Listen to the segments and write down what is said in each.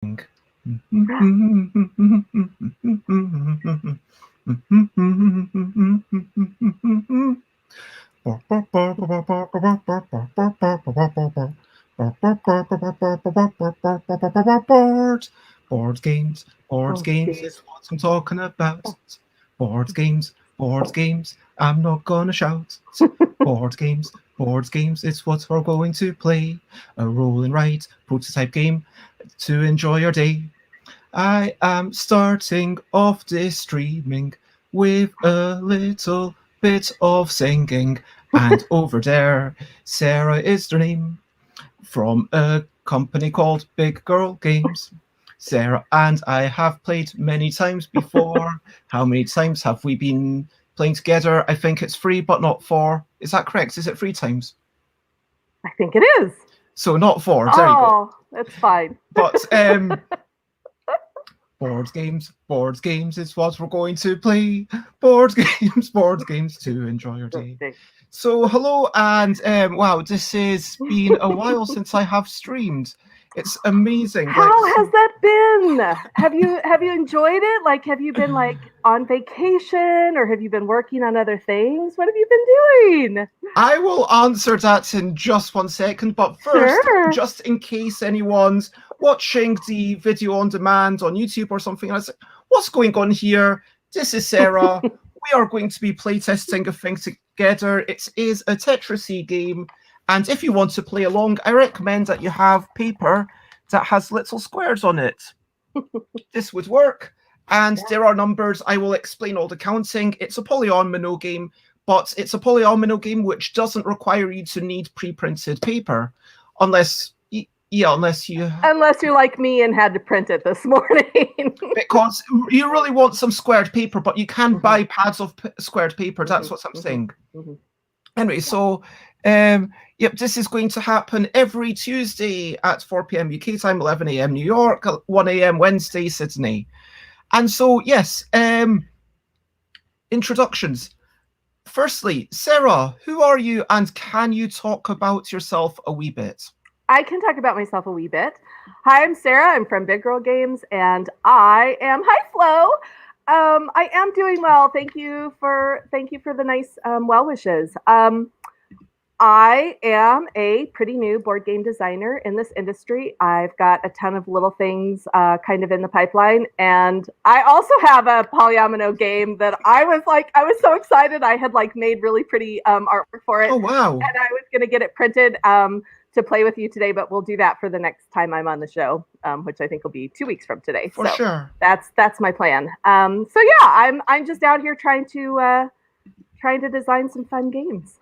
Board games, board games is what I'm talking about. Board games, I'm not gonna shout. Board games, it's what we're going to play. A roll and write prototype game to enjoy your day. I am starting off this streaming with a little bit of singing. And over there, Sarah is their name, from a company called Big Girl Games. Sarah and I have played many times before. How many times have we been playing together? I think it's 3, but not 4. Is that correct? Is it 3 times? I think it is. So not 4. There you go. Oh, that's fine. But board games is what we're going to play. Board games to enjoy your day. So hello, and wow, this has been a while since I have streamed. It's amazing. How has that been? Have you enjoyed it? Like, have you been like on vacation, or have you been working on other things? What have you been doing? I will answer that in just 1 second, but first, just in case anyone's watching the video on demand on YouTube or something, I was like, what's going on here? This is Sarah. We are going to be playtesting a thing together. It is a Tetrisy game. And if you want to play along, I recommend that you have paper that has little squares on it. This would work. And there are numbers. I will explain all the counting. It's a polyomino game, but it's a polyomino game which doesn't require you to need pre-printed paper. Unless you're like me and had to print it this morning. Because you really want some squared paper, but you can buy pads of squared paper. That's what I'm saying. Anyway, so yep, this is going to happen every Tuesday at 4 p.m. UK time, 11 a.m. New York, 1 a.m. Wednesday, Sydney. And so, yes, introductions. Firstly, Sarah, who are you, and can you talk about yourself a wee bit? I can talk about myself a wee bit. Hi, I'm Sarah. I'm from Big Girl Games, and I am Flo. I am doing well. Thank you for the nice well wishes. I am a pretty new board game designer in this industry. I've got a ton of little things kind of in the pipeline. And I also have a polyomino game that I was so excited. I had like made really pretty artwork for it. Oh, wow. And I was going to get it printed to play with you today, but we'll do that for the next time I'm on the show, which I think will be 2 weeks from today. For sure. That's my plan. So yeah, I'm just out here trying to design some fun games.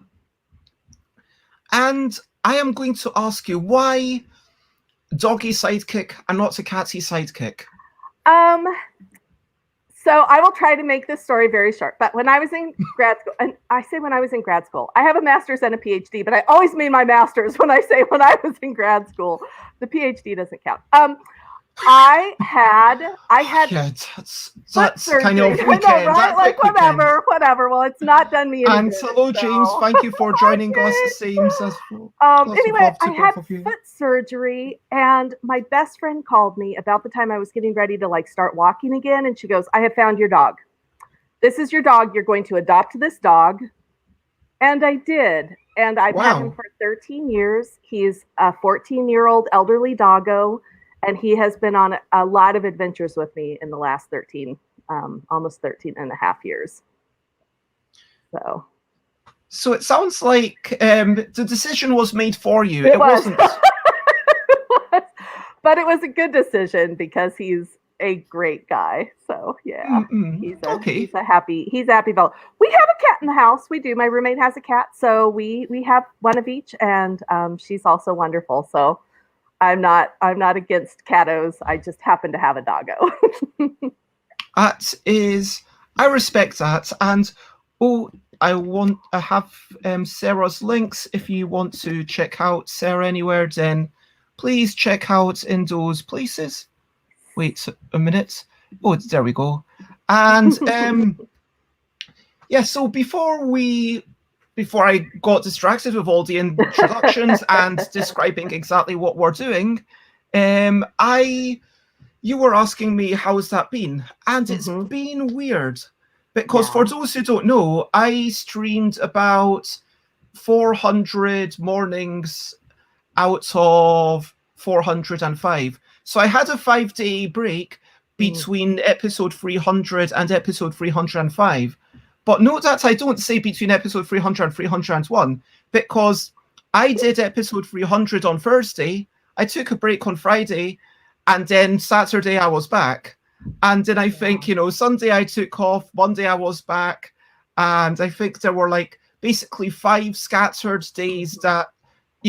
And I am going to ask you, why doggy sidekick and not a catty sidekick? So I will try to make this story very short. But when I was in grad school, and I say when I was in grad school, I have a master's and a PhD, but I always mean my master's when I say when I was in grad school. The PhD doesn't count. I had yeah, that's kind of weekend. I know, right? Like whatever. Well, it's not done me any good. And hello, so. James. Thank you for joining us. The same as anyway, I had foot surgery, and my best friend called me about the time I was getting ready to like start walking again, and she goes, "I have found your dog. This is your dog. You're going to adopt this dog." And I did, and I've had him for 13 years. He's a 14-year-old elderly doggo. And he has been on a lot of adventures with me in the last almost 13 and a half years. So it sounds like the decision was made for you. It wasn't. But it was a good decision because he's a great guy. So yeah, he's a happy fellow. We have a cat in the house. We do. My roommate has a cat, so we have one of each, and she's also wonderful. So. I'm not against cattos. I just happen to have a doggo. I respect that. And I have Sarah's links. If you want to check out Sarah anywhere, then please check out in those places. Wait a minute. Oh, there we go. And yeah, so before I got distracted with all the introductions and describing exactly what we're doing, I you were asking me how's that been, and it's Mm-hmm. been weird because Yeah. for those who don't know, I streamed about 400 mornings out of 405. So I had a 5-day break between episode 300 and episode 305. But note that I don't say between episode 300 and 301 because I did episode 300 on Thursday, I took a break on Friday, and then Saturday I was back. And then I think, Sunday I took off, Monday I was back, and I think there were like basically 5 scattered days that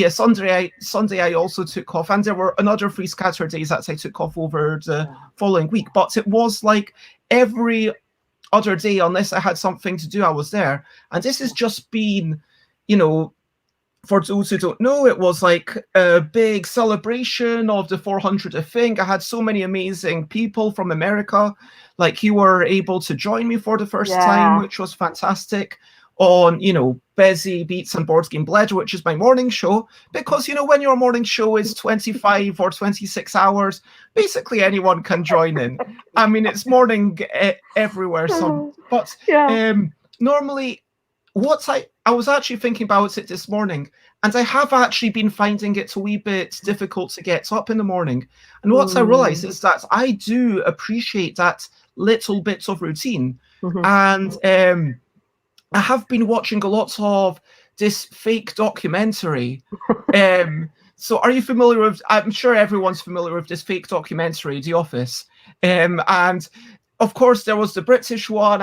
Sunday I also took off, and there were another 3 scattered days that I took off over the following week. But it was like every other day, unless I had something to do, I was there. And this has just been, for those who don't know, it was like a big celebration of the 400th thing. I had so many amazing people from America. Like, you were able to join me for the first time, which was fantastic, on, Bezzy, Beats and Board Game Bled, which is my morning show. Because, when your morning show is 25 or 26 hours, basically anyone can join in. I mean, it's morning everywhere. But normally, I was actually thinking about it this morning, and I have actually been finding it a wee bit difficult to get up in the morning. And what I realized is that I do appreciate that little bit of routine. And I have been watching a lot of this fake documentary. So are you familiar with, I'm sure everyone's familiar with this fake documentary, The Office. And of course there was the British one,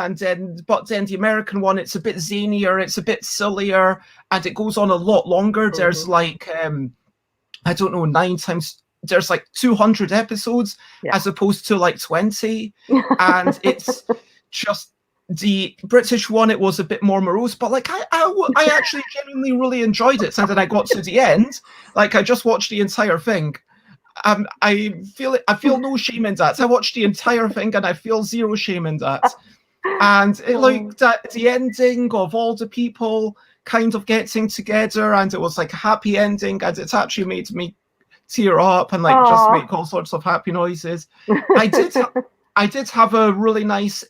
but then the American one, it's a bit zanier, it's a bit sillier, and it goes on a lot longer. There's like, I don't know, 9 times, there's like 200 episodes as opposed to like 20. And it's just, the British one, it was a bit more morose, but like I actually genuinely really enjoyed it. And then I got to the end, like I just watched the entire thing. I feel no shame in that. I watched the entire thing and I feel zero shame in that. And like that, the ending of all the people kind of getting together, and it was like a happy ending, and it's actually made me tear up and like just make all sorts of happy noises. I did have a really nice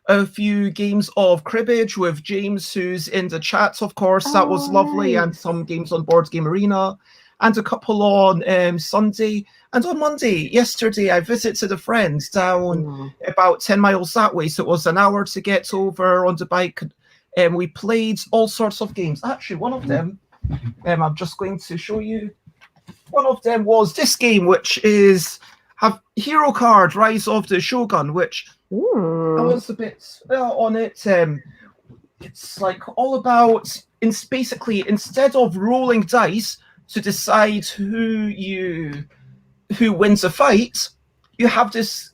a few games of cribbage with James, who's in the chat, of course. That was lovely. And some games on Board Game Arena, and a couple on Sunday. And on Monday, yesterday, I visited a friend down about 10 miles that way. So it was an hour to get over on the bike. And we played all sorts of games. Actually, one of them, I'm just going to show you. One of them was this game, which is Hero Card, Rise of the Shogun, which I was a bit on it. It's like all about, basically, instead of rolling dice to decide who wins a fight, you have this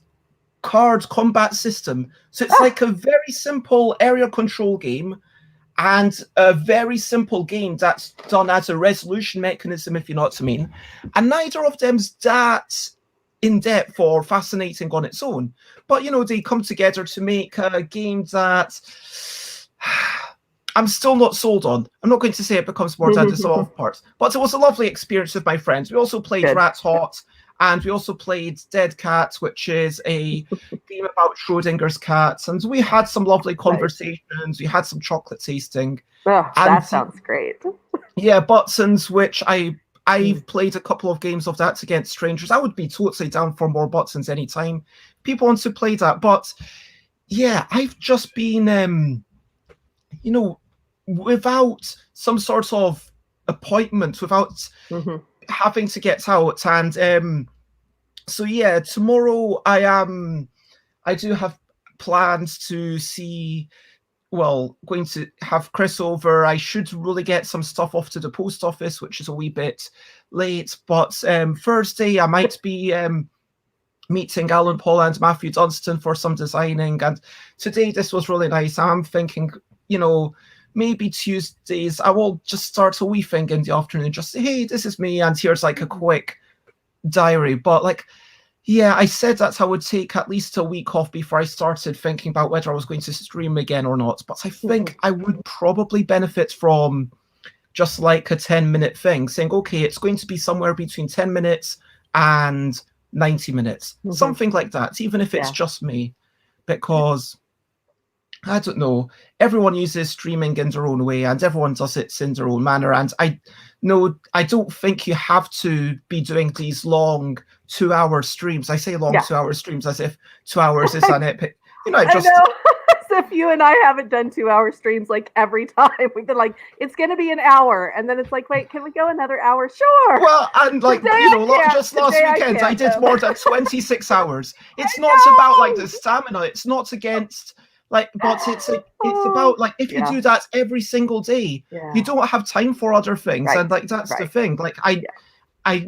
card combat system. So it's like a very simple area control game, and a very simple game that's done as a resolution mechanism, if you know what I mean. And neither of them's that in-depth or fascinating on its own. But, they come together to make a game that I'm still not sold on. I'm not going to say it becomes more than the sum of parts. But it was a lovely experience with my friends. We also played Rat's Hot, and we also played Dead Cats, which is a game about Schrodinger's cats. And we had some lovely conversations. We had some chocolate tasting. Oh, that sounds great. Yeah, Butsons, which I've played a couple of games of that against strangers. I would be totally down for more Butsons anytime people want to play that. But yeah, I've just been, without some sort of appointment, without having to get out. And so yeah, tomorrow I do have plans to see. Well, going to have Chris over. I should really get some stuff off to the post office, which is a wee bit late. But Thursday, I might be meeting Alan Paul and Matthew Dunstan for some designing. And today, this was really nice. I'm thinking, maybe Tuesdays, I will just start a wee thing in the afternoon. Just say, hey, this is me. And here's like a quick diary. But like, yeah, I said that I would take at least a week off before I started thinking about whether I was going to stream again or not. But I think I would probably benefit from just like a 10-minute thing, saying, okay, it's going to be somewhere between 10 minutes and 90 minutes, something like that, even if it's just me, because I don't know, everyone uses streaming in their own way and everyone does it in their own manner. And I don't think you have to be doing these long 2-hour streams. I say long 2-hour streams as if 2 hours is an epic, you know, just. I know. As if you and I haven't done 2-hour streams like every time. We've been like, it's going to be an hour. And then it's like, wait, can we go another hour? Sure. Well, and like, Today you know, just last weekend, I did more than 26 hours. It's not about like the stamina. It's not against like, but it's about like, if you do that every single day, you don't have time for other things. And like, that's the thing. Like I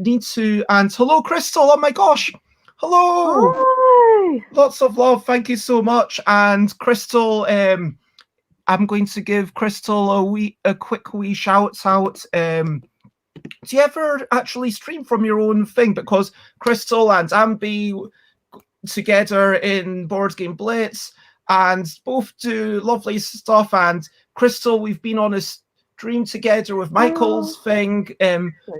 need to, and hello, Crystal. Oh my gosh. Hello. Hi. Lots of love. Thank you so much. And Crystal, I'm going to give Crystal a quick wee shout out. Do you ever actually stream from your own thing? Because Crystal and Ambi together in Board Game Blitz and both do lovely stuff. And Crystal, we've been on a stream together with Michael's thing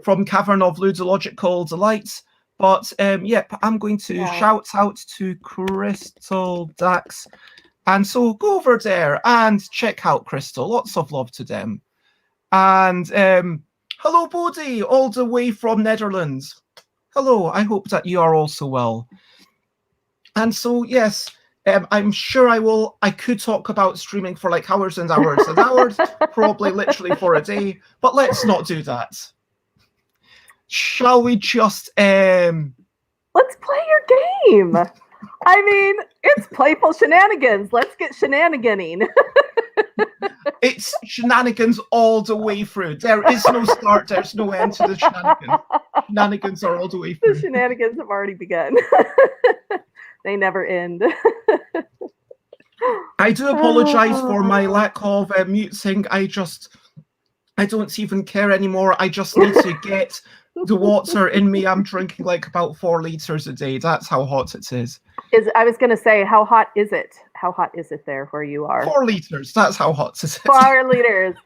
from Cavern of Ludological Delights. But I'm going to shout out to Crystal Dax. And so go over there and check out Crystal. Lots of love to them. And hello, Bodhi, all the way from Netherlands. Hello, I hope that you are also well. And so, yes, I'm sure I could talk about streaming for like hours and hours and hours, probably literally for a day, but let's not do that. Shall we just let's play your game. I mean, it's playful shenanigans. Let's get shenaniganing. It's shenanigans all the way through. There is no start, there's no end to the shenanigans. Shenanigans are all the way through. The shenanigans have already begun. They never end. I do apologize for my lack of muting. I don't even care anymore. I just need to get the water in me. I'm drinking like about 4 liters a day. That's how hot it is. I was going to say, how hot is it? How hot is it there where you are? 4 liters. That's how hot it is. 4 liters.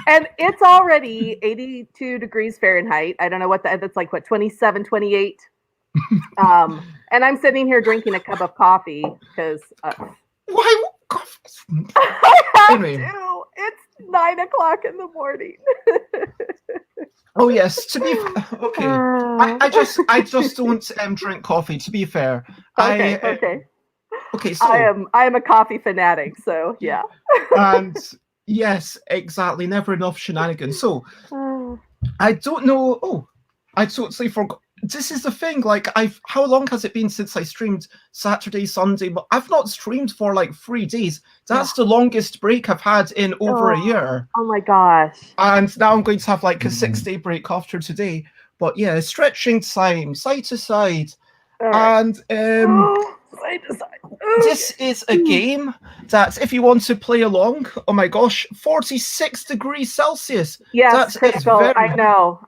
And it's already 82 degrees Fahrenheit. I don't know what that's like, what, 27, 28? And I'm sitting here drinking a cup of coffee because... Why? I have to. It's 9 o'clock in the morning. Oh yes, to be okay. I just don't drink coffee. To be fair, okay. So I am a coffee fanatic. So yeah. And yes, exactly. Never enough shenanigans. So I don't know. Oh, I totally forgot. This is the thing. Like, how long has it been since I streamed Saturday, Sunday? But I've not streamed for like 3 days. That's the longest break I've had in over a year. Oh my gosh! And now I'm going to have like a 6-day break after today. But yeah, stretching time, side to side, and side to side. This is a game that, if you want to play along, oh my gosh, 46 degrees Celsius. Yes, Crystal, I know.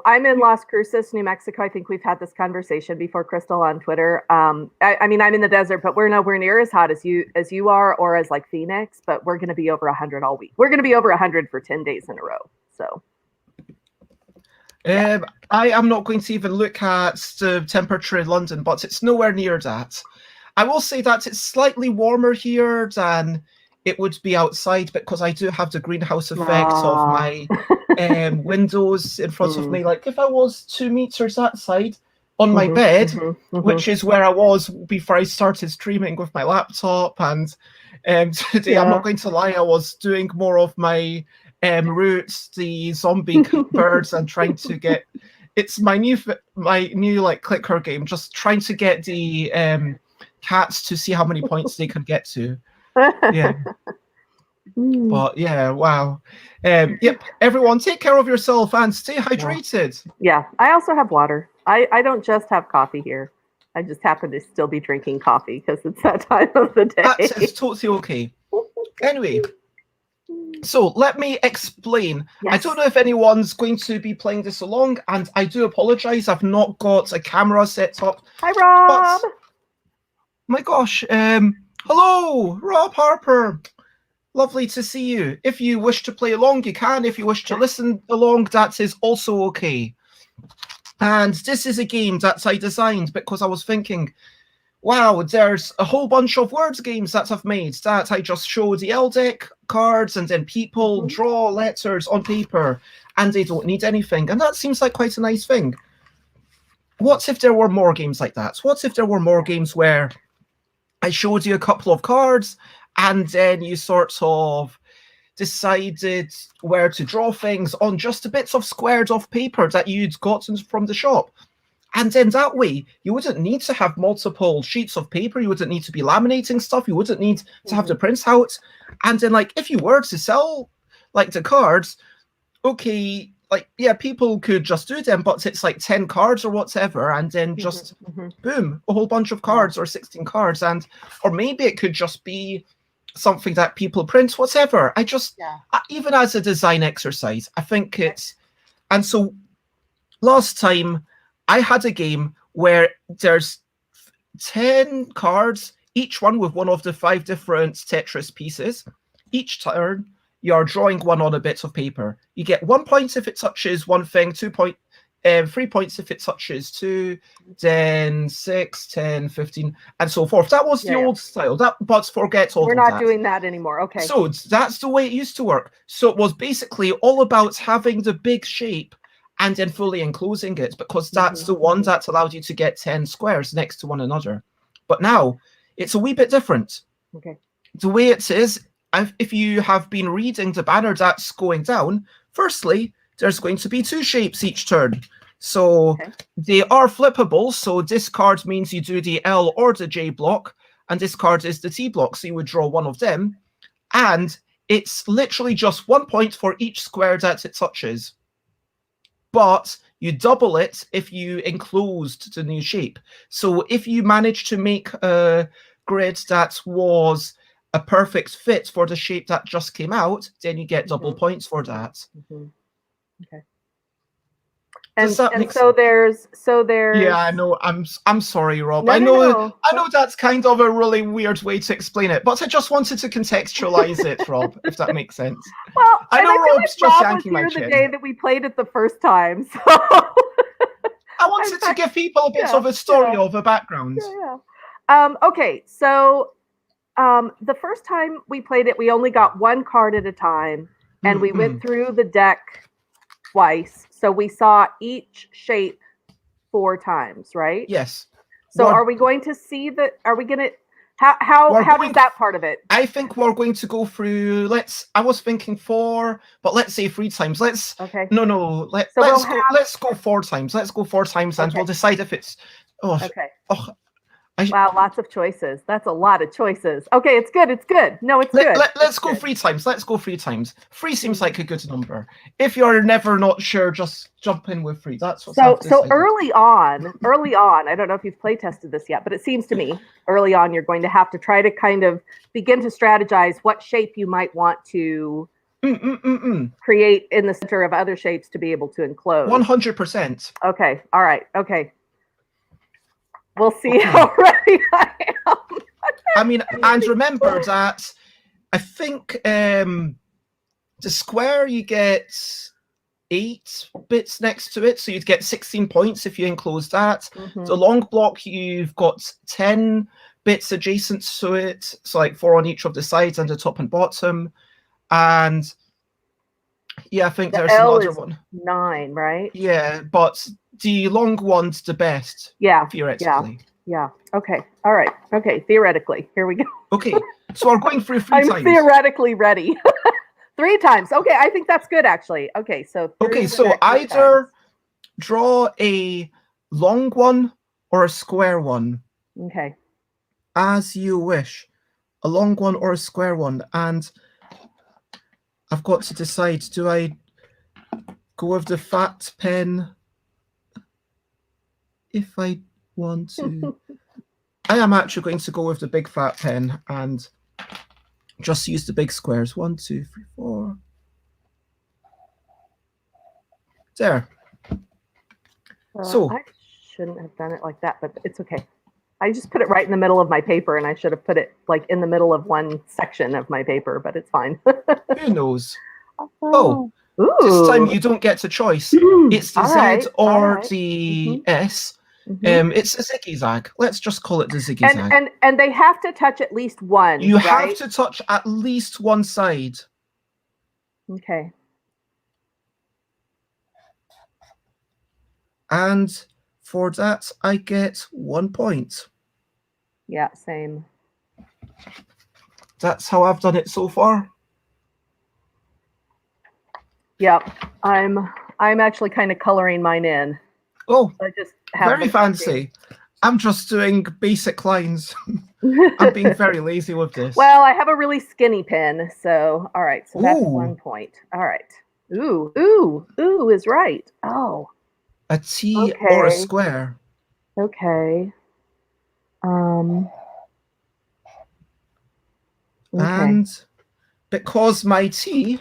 I'm in Las Cruces, New Mexico. I think we've had this conversation before, Crystal, on Twitter. I mean, I'm in the desert, but we're nowhere near as hot as you are, or as like Phoenix, but we're going to be over 100 all week. We're going to be over 100 for 10 days in a row. So. I am not going to even look at the temperature in London, but it's nowhere near that. I will say that it's slightly warmer here than it would be outside because I do have the greenhouse effect of my windows in front of me. Like if I was 2 meters that side on my bed, which is where I was before I started streaming with my laptop, and today, I'm not going to lie, I was doing more of my routes, the zombie birds, and trying to get. It's my new like clicker game, just trying to get the cats to see how many points they can get to. Yeah. But yeah, wow. Yep, everyone take care of yourself and stay hydrated. Yeah, I also have water. I don't just have coffee here. I just happen to still be drinking coffee because it's that time of the day. That's totally okay. Anyway, so let me explain. Yes. I don't know if anyone's going to be playing this along, and I do apologize. I've not got a camera set up. Hi, Rob. But, my gosh. Hello, Rob Harper. Lovely to see you. If you wish to play along, you can. If you wish to listen along, that is also okay. And this is a game that I designed because I was thinking, wow, there's a whole bunch of words games that I've made that I just show the L deck cards and then people draw letters on paper and they don't need anything. And that seems like quite a nice thing. What if there were more games like that? What if there were more games where I showed you a couple of cards and then you sort of decided where to draw things on just the bits of squared off paper that you'd gotten from the shop? And then that way, you wouldn't need to have multiple sheets of paper. You wouldn't need to be laminating stuff. You wouldn't need to have the prints out. And then, like, if you were to sell, like, the cards, okay, like, yeah, people could just do them, but it's like 10 cards or whatever, and then just, boom, a whole bunch of cards or 16 cards. And, or maybe it could just be something that people print, whatever. I just, even as a design exercise, I think it's, and so last time, I had a game where there's 10 cards, each one with one of the 5 different Tetris pieces. Each turn, you're drawing one on a bit of paper. You get 1 point if it touches one thing, 3 points if it touches 2, then 6, 10, 15, and so forth. That was the old style. But forget all of that. We're not doing that anymore. Okay. So that's the way it used to work. So it was basically all about having the big shape and then fully enclosing it, because that's the one that allowed you to get 10 squares next to one another. But now, it's a wee bit different. Okay. The way it is, if you have been reading the banner that's going down, firstly, there's going to be 2 shapes each turn. So they are flippable, so this card means you do the L or the J block, and this card is the T block, so you would draw one of them. And it's literally just 1 point for each square that it touches. But you double it if you enclosed the new shape. So if you manage to make a grid that was a perfect fit for the shape that just came out, then you get double points for that. Okay. And so there's yeah, I know. I'm sorry, Rob. No, I know no. I know that's kind of a really weird way to explain it, but I just wanted to contextualize it, Rob, if that makes sense. Well, I know like Rob's just Rob yanking my was here chin. the day that we played it the first time, so I wanted to give people a bit of a story of a background. Okay, so the first time we played it, we only got 1 card at a time, and we went through the deck twice. So we saw each shape 4 times, right? Yes. So are we going to see the, are we going to, how does that part of it? I think we're going to go through, I was thinking 4, but let's say 3 times. Let's go 4 times. Let's go 4 times and we'll decide if it's, wow, lots of choices. That's a lot of choices. Okay, it's good. It's good. No, it's good. Let's go 3 times. Let's go 3 times. 3 seems like a good number. If you're never not sure, just jump in with 3. That's what. So early on, I don't know if you've play tested this yet, but it seems to me early on you're going to have to try to kind of begin to strategize what shape you might want to create in the center of other shapes to be able to enclose. 100%. Okay. All right. Okay. We'll see how ready I am. I mean, and remember that I think the square, you get 8 bits next to it, so you'd get 16 points if you enclose that. The long block, you've got 10 bits adjacent to it, so like 4 on each of the sides and the top and bottom. And yeah, I think there's another one. 9, right? Yeah, but the long one's the best. Yeah. Theoretically. Yeah. Okay. All right. Okay. Theoretically. Here we go. Okay. So we're going through 3 times. I'm theoretically ready. 3 times. Okay. I think that's good, actually. Okay. So. So either draw a long one or a square one. Okay. As you wish. A long one or a square one. And I've got to decide, do I go with the fat pen? If I want to, I am actually going to go with the big fat pen and just use the big squares. 1, 2, 3, 4. There. So I shouldn't have done it like that, but it's okay. I just put it right in the middle of my paper, and I should have put it like in the middle of one section of my paper, but it's fine. Who knows? Oh, Ooh. This time you don't get a choice. It's the All Z right, or all right. the S. It's a ziggy-zag. Let's just call it the ziggy-zag. And they have to touch at least one. You right? have to touch at least one side. Okay. And for that, I get 1 point. Yeah, same. That's how I've done it so far. Yep. I'm actually kind of coloring mine in. Oh, I just have very fancy. I'm just doing basic lines. I'm being very lazy with this. Well, I have a really skinny pen, so all right. So that's 1 point. All right. Ooh is right. Oh. A T or a square. Okay. Okay. And because my T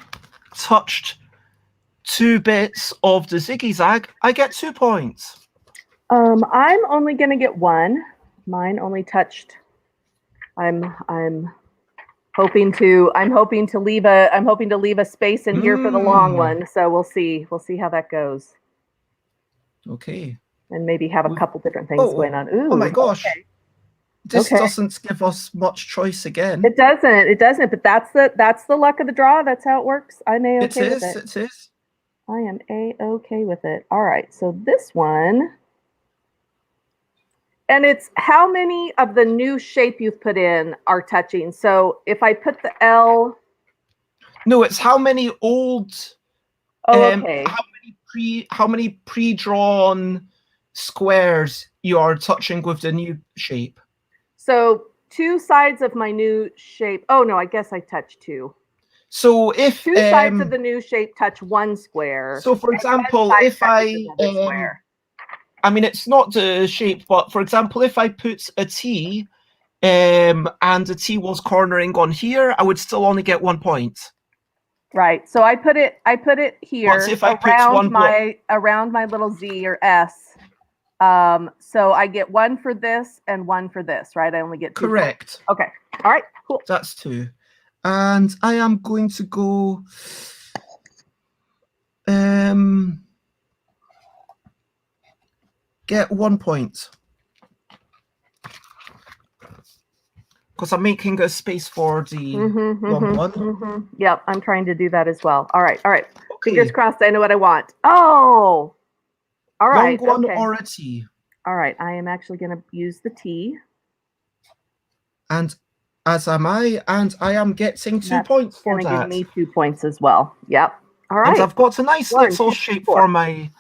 touched 2 bits of the ziggy-zag, I get 2 points. I'm only gonna get 1. Mine only touched. I'm hoping to leave a space in here for the long one. So we'll see. We'll see how that goes. Okay. And maybe have a couple different things going on. Ooh, oh my gosh. Okay. This doesn't give us much choice again. It doesn't. But that's the luck of the draw. That's how it works. I'm A-okay with it. It is. I am A-okay with it. All right. So this one, and it's how many of the new shape you've put in are touching. So if I put the L. No, it's how many old. Okay. How many pre-drawn squares you are touching with the new shape. So 2 sides of my new shape. Oh no, I guess I touched 2. So if 2 sides of the new shape touch 1 square. So for example, if I mean it's not the shape, but for example, if I put a T and the T was cornering on here, I would still only get 1 point. Right. So I put it here if I around my little Z or S. So I get 1 for this and 1 for this, right? I only get 2. Correct. Points. Okay. All right. Cool. That's 2. And I am going to go get 1 point. Because I'm making a space for the long one. Yep, I'm trying to do that as well. All right. Okay. Fingers crossed I know what I want. Oh! All right. Long one or a T. All right. I am actually going to use the T. And as am I, and I am getting 2 points for that. Give me 2 points as well. Yep. All right. And I've got a nice little shape for my.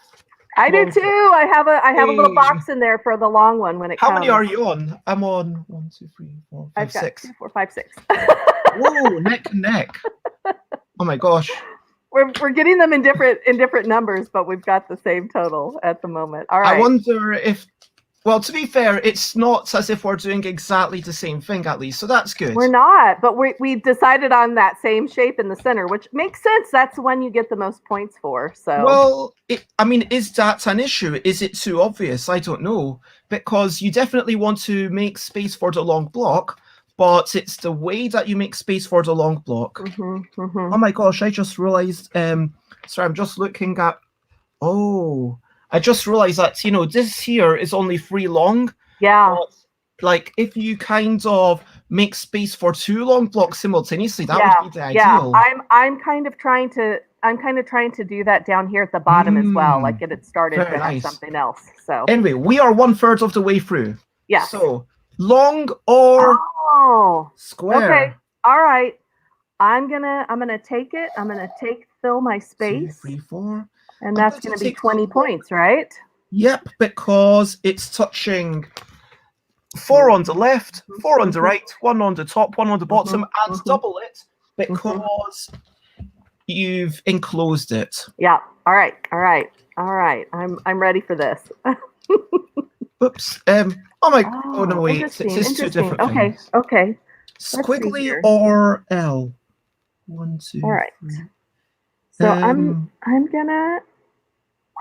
I do too. I have a little box in there for the long one when it comes. How many are you on? I'm on 1, 2, 3, 4, 5, 6. 2, 4, 5, 6. Whoa, neck and neck. Oh my gosh. We're getting them in different numbers, but we've got the same total at the moment. All right. I wonder if. Well, to be fair, it's not as if we're doing exactly the same thing, at least, so that's good. We're not, but we decided on that same shape in the center, which makes sense. That's the one you get the most points for. So. Well, I mean, is that an issue? Is it too obvious? I don't know, because you definitely want to make space for the long block, but it's the way that you make space for the long block. Oh my gosh! I just realized. Sorry, I'm just looking at. Oh. I just realized that, this here is only 3 long. Yeah. But, like, if you kind of make space for 2 long blocks simultaneously, that would be the ideal. Yeah, I'm kind of trying to do that down here at the bottom as well, like get it started to have something else. So anyway, we are 1/3 of the way through. Yeah. So long or square. Okay. All right. I'm gonna take it. I'm gonna fill my space. 2, 3, 4. And that's going to be 20 points, right? Yep, because it's touching 4 on the left, 4 on the right, 1 on the top, 1 on the bottom, and double it because you've enclosed it. Yeah. All right. I'm ready for this. Oops. Oh my. Oh no, wait. It's 2 different things. Okay. Squiggly or L. 1, 2. All right. 3. So I'm gonna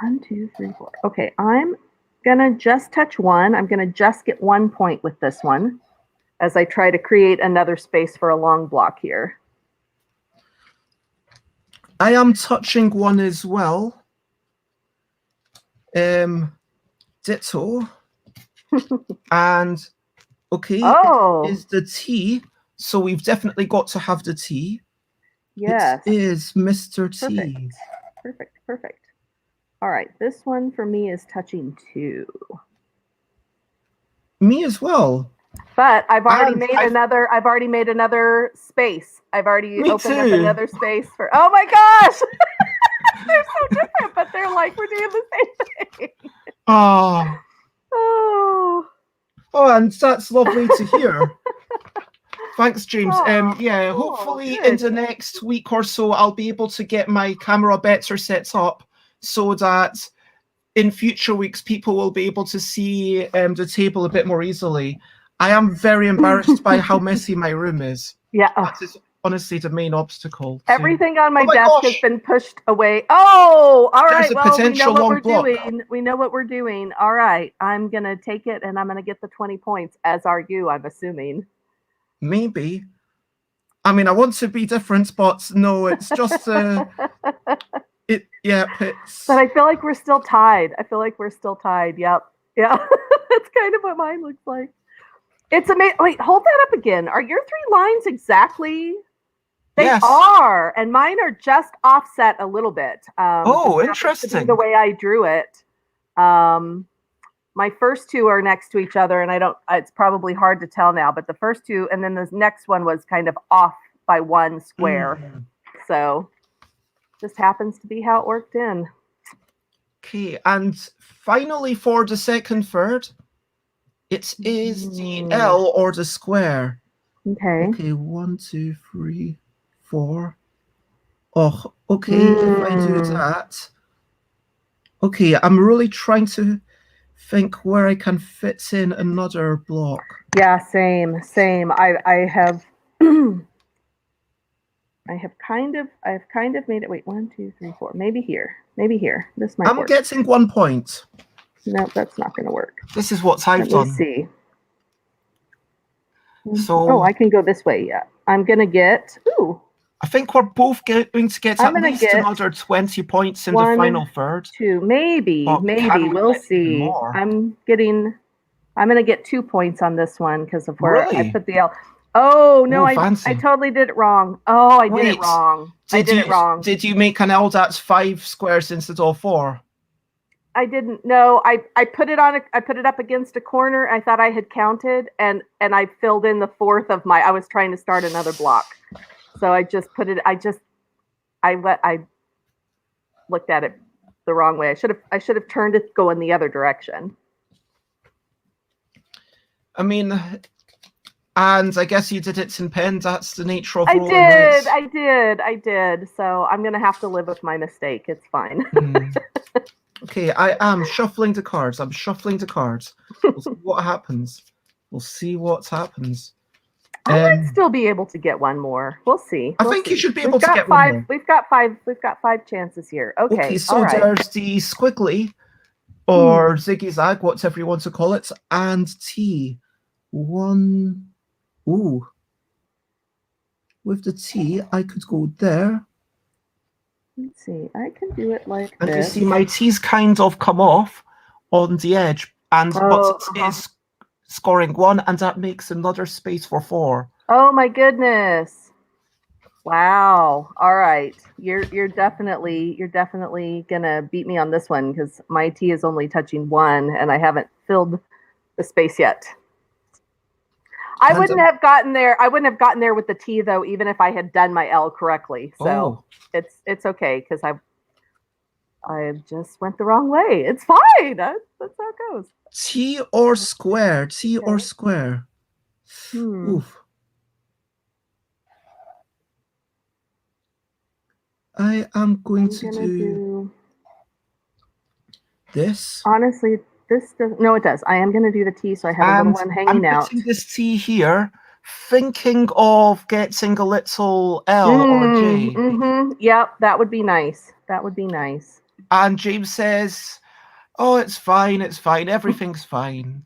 1, 2, 3, 4. Okay, I'm gonna just touch 1. I'm gonna just get 1 point with this one as I try to create another space for a long block here. I am touching one as well. Ditto. And okay, Oh. it is the T. So we've definitely got to have the T. Yes. It is Mr. T. Perfect. All right, this one for me is touching 2. Me as well. But I've already made another. I've already made another space. I've already opened up another space for. Oh my gosh, they're so different, but they're like we're doing the same thing. Oh, and that's lovely to hear. Thanks, James. Yeah, hopefully in the next week or so, I'll be able to get my camera better set up so that in future weeks, people will be able to see the table a bit more easily. I am very embarrassed by how messy my room is. Yeah. That is honestly the main obstacle. Everything on my desk has been pushed away. Oh, all right. Well, we know what we're doing. We know what we're doing. All right. I'm going to take it and I'm going to get the 20 points, as are you, I'm assuming. Maybe. I mean, I want to be different, but no, it's just But it's. I feel like we're still tied. Yep. Yeah. That's kind of what mine looks like. It's amazing. Wait, hold that up again. Are your 3 lines exactly? They are, and mine are just offset a little bit. Interesting. The way I drew it. My first 2 are next to each other, and it's probably hard to tell now, but the first 2, and then the next one was kind of off by 1 square. So just happens to be how it worked in. Okay, and finally for the second third, it is the L or the square. Okay. Okay, 1, 2, 3, 4. Oh, okay, if I do that. Okay, I'm really trying to think where I can fit in another block. Yeah, same. I have kind of made it. Wait, 1, 2, 3, 4. Maybe here. This might work. I'm getting 1 point. No, that's not going to work. This is what I've done. Let me see. So, I can go this way. Yeah, I'm going to get. Ooh. I think we're both going to get at least another 20 points in the final third. 2, maybe. We'll see. I'm going to get 2 points on this one because of where I put the L. Oh no! I totally did it wrong. Oh, I did it wrong. Did you make an L that's 5 squares instead of 4? I didn't know. I put it on. I put it up against a corner. I thought I had counted, and I filled in the 4th of my. I was trying to start another block, so I just put it. I looked at it the wrong way. I should have turned it going the other direction. I mean, and I guess you did it in pen. That's the nature of rolling dice. I did. So I'm gonna have to live with my mistake. It's fine. Okay, I am shuffling the cards. We'll see what happens. We'll see what happens. I might still be able to get one more. We'll see. I think you should be able to get one more. We've got 5 chances here. Okay. So there's the squiggly or ziggy-zag, whatever you want to call it, and T. 1. Ooh. With the T, I could go there. Let's see. I can do it like and this. And you see my T's kind of come off on the edge, and but it is scoring 1, and that makes another space for 4. Oh my goodness! Wow. All right. You're definitely gonna beat me on this one because my T is only touching 1, and I haven't filled the space yet. I wouldn't have gotten there. I wouldn't have gotten there with the T though, even if I had done my L correctly. So it's okay because I just went the wrong way. It's fine. That's how it goes. T or square. T or square. Oof. I am going to do this. Honestly, this doesn't. No, it does. I am going to do the T, so I have a little one hanging out. I'm putting this T here, thinking of getting a little L or J. Yep, that would be nice. And James says, "Oh, it's fine. Everything's fine."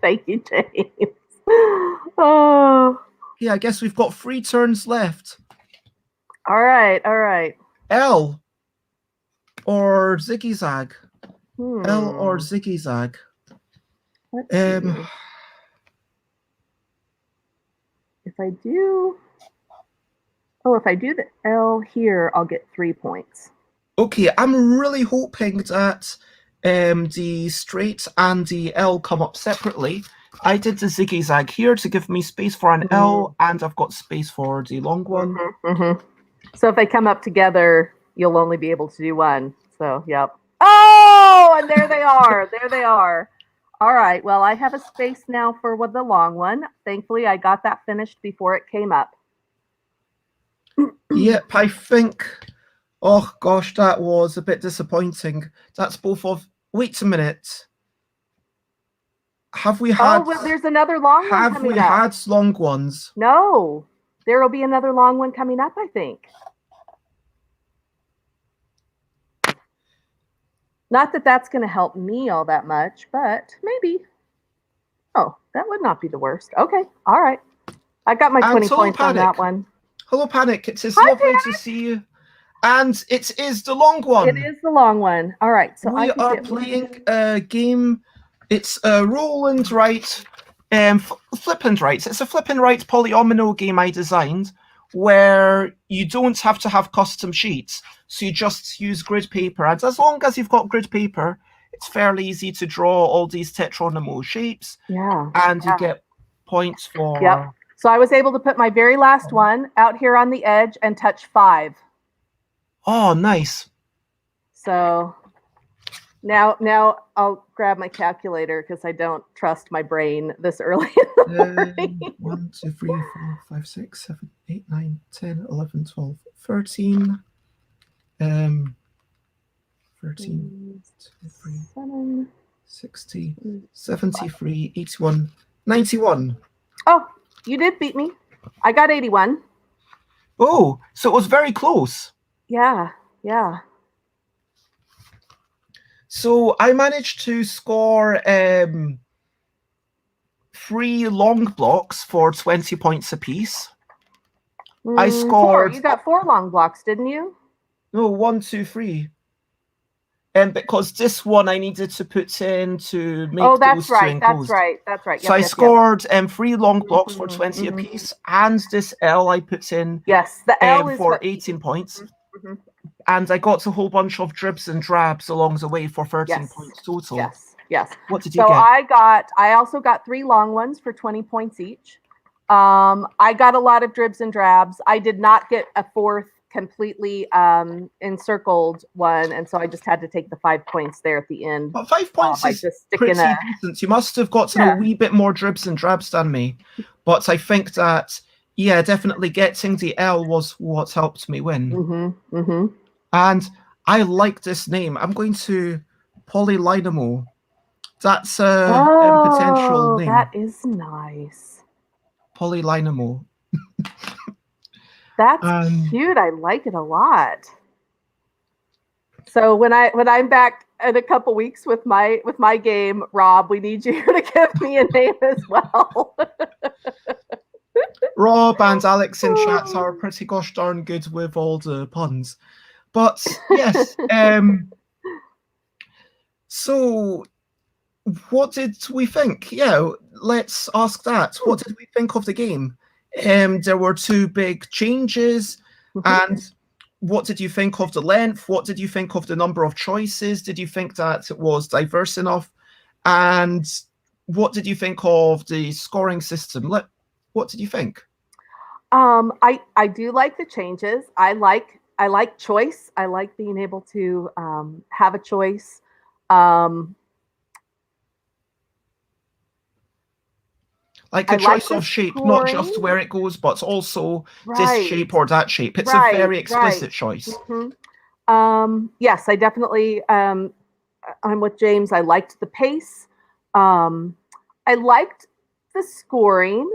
Thank you, James. Oh. Yeah, I guess we've got 3 turns left. All right, all right. L or ziggy-zag? L or Hmm. ziggy-zag? Let's see. If I do the L here, I'll get 3 points. Okay, I'm really hoping that the straight and the L come up separately. I did the ziggy-zag here to give me space for an L, and I've got space for the long one. So if they come up together, you'll only be able to do one. So, yep. Oh, and there they are. There they are. All right. Well, I have a space now for the long one. Thankfully, I got that finished before it came up. Yep, I think. Oh gosh, that was a bit disappointing. That's both of. Wait a minute. Have we had? Oh, well, there's another long one Have coming we up. had long ones? No, there will be another long one coming up, I think. Not that that's going to help me all that much, but maybe. Oh, that would not be the worst. Okay, all right. I got my 20 points on that one. Hello, Panic. It is lovely to see you. And it is the long one. It is the long one. All right. So we are playing a game. It's a roll and write, flip and write. It's a flip and write polyomino game I designed where you don't have to have custom sheets. So you just use grid paper. And as long as you've got grid paper, it's fairly easy to draw all these tetronymal shapes. Yeah. And you get points for... Yep. So I was able to put my very last one out here on the edge and touch 5. Oh, nice. So now I'll grab my calculator because I don't trust my brain this early in the morning. 1, 2, 3, 4, 5, 6, 7, 8, 9, 10, 11, 12, 13. 13, 23, 60, 73, 81, 91. Oh, you did beat me. I got 81. Oh, so it was very close. Yeah. So I managed to score 3 long blocks for 20 points apiece. I scored... 4. You got 4 long blocks, didn't you? No, 1, 2, 3. And because this one I needed to put in to make those two enclosed. That's right. So I scored 3 long blocks for 20 apiece, and this L I put in the L is for 18 points. And I got a whole bunch of dribs and drabs along the way for 13 points total. Yes. What did you get? I also got 3 long ones for 20 points each. I got a lot of dribs and drabs. I did not get a 4th completely encircled one, and so I just had to take the 5 points there at the end. But 5 points is pretty decent. You must have gotten a wee bit more dribs and drabs than me. But I think that, yeah, definitely getting the L was what helped me win. And I like this name. I'm going to Polylynamo. That's a potential name. That is nice. Polylynamo. That's cute. I like it a lot. So when I'm back in a couple weeks with my game, Rob, we need you to give me a name as well. Rob and Alex in chat are pretty gosh darn good with all the puns. But yes, so what did we think? Yeah, let's ask that. What did we think of the game? There were 2 big changes. And what did you think of the length? What did you think of the number of choices? Did you think that it was diverse enough? And what did you think of the scoring system? What did you think? I do like the changes. I like choice. I like being able to have a choice. Like a choice of shape, not just where it goes, but also this shape or that shape. It's a very explicit choice. Yes, I definitely, I'm with James. I liked the pace. I liked the scoring,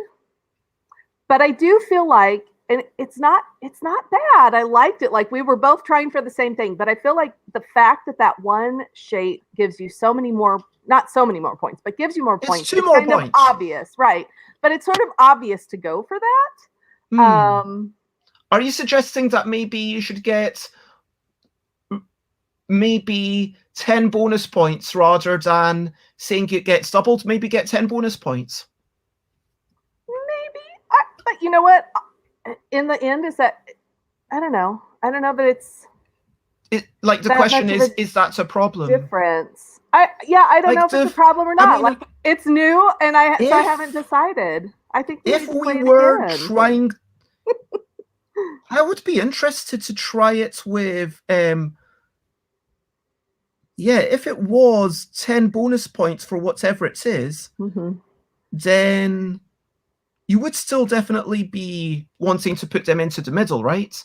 but I do feel like, and it's not bad. I liked it. Like we were both trying for the same thing, but I feel like the fact that one shape gives you so many more, not so many more points, but gives you more points. It's 2 more points. Obvious, right? But it's sort of obvious to go for that. Are you suggesting that maybe you should get maybe 10 bonus points rather than saying it gets doubled? Maybe get 10 bonus points. Maybe, but you know what? In the end, is that I don't know. I don't know, but it's like the question is that a problem? Difference. I don't know if it's a problem or not. I mean, like it's new, and so I haven't decided. I think if we were trying, I would be interested to try it with. Yeah, if it was 10 bonus points for whatever it is, then you would still definitely be wanting to put them into the middle, right?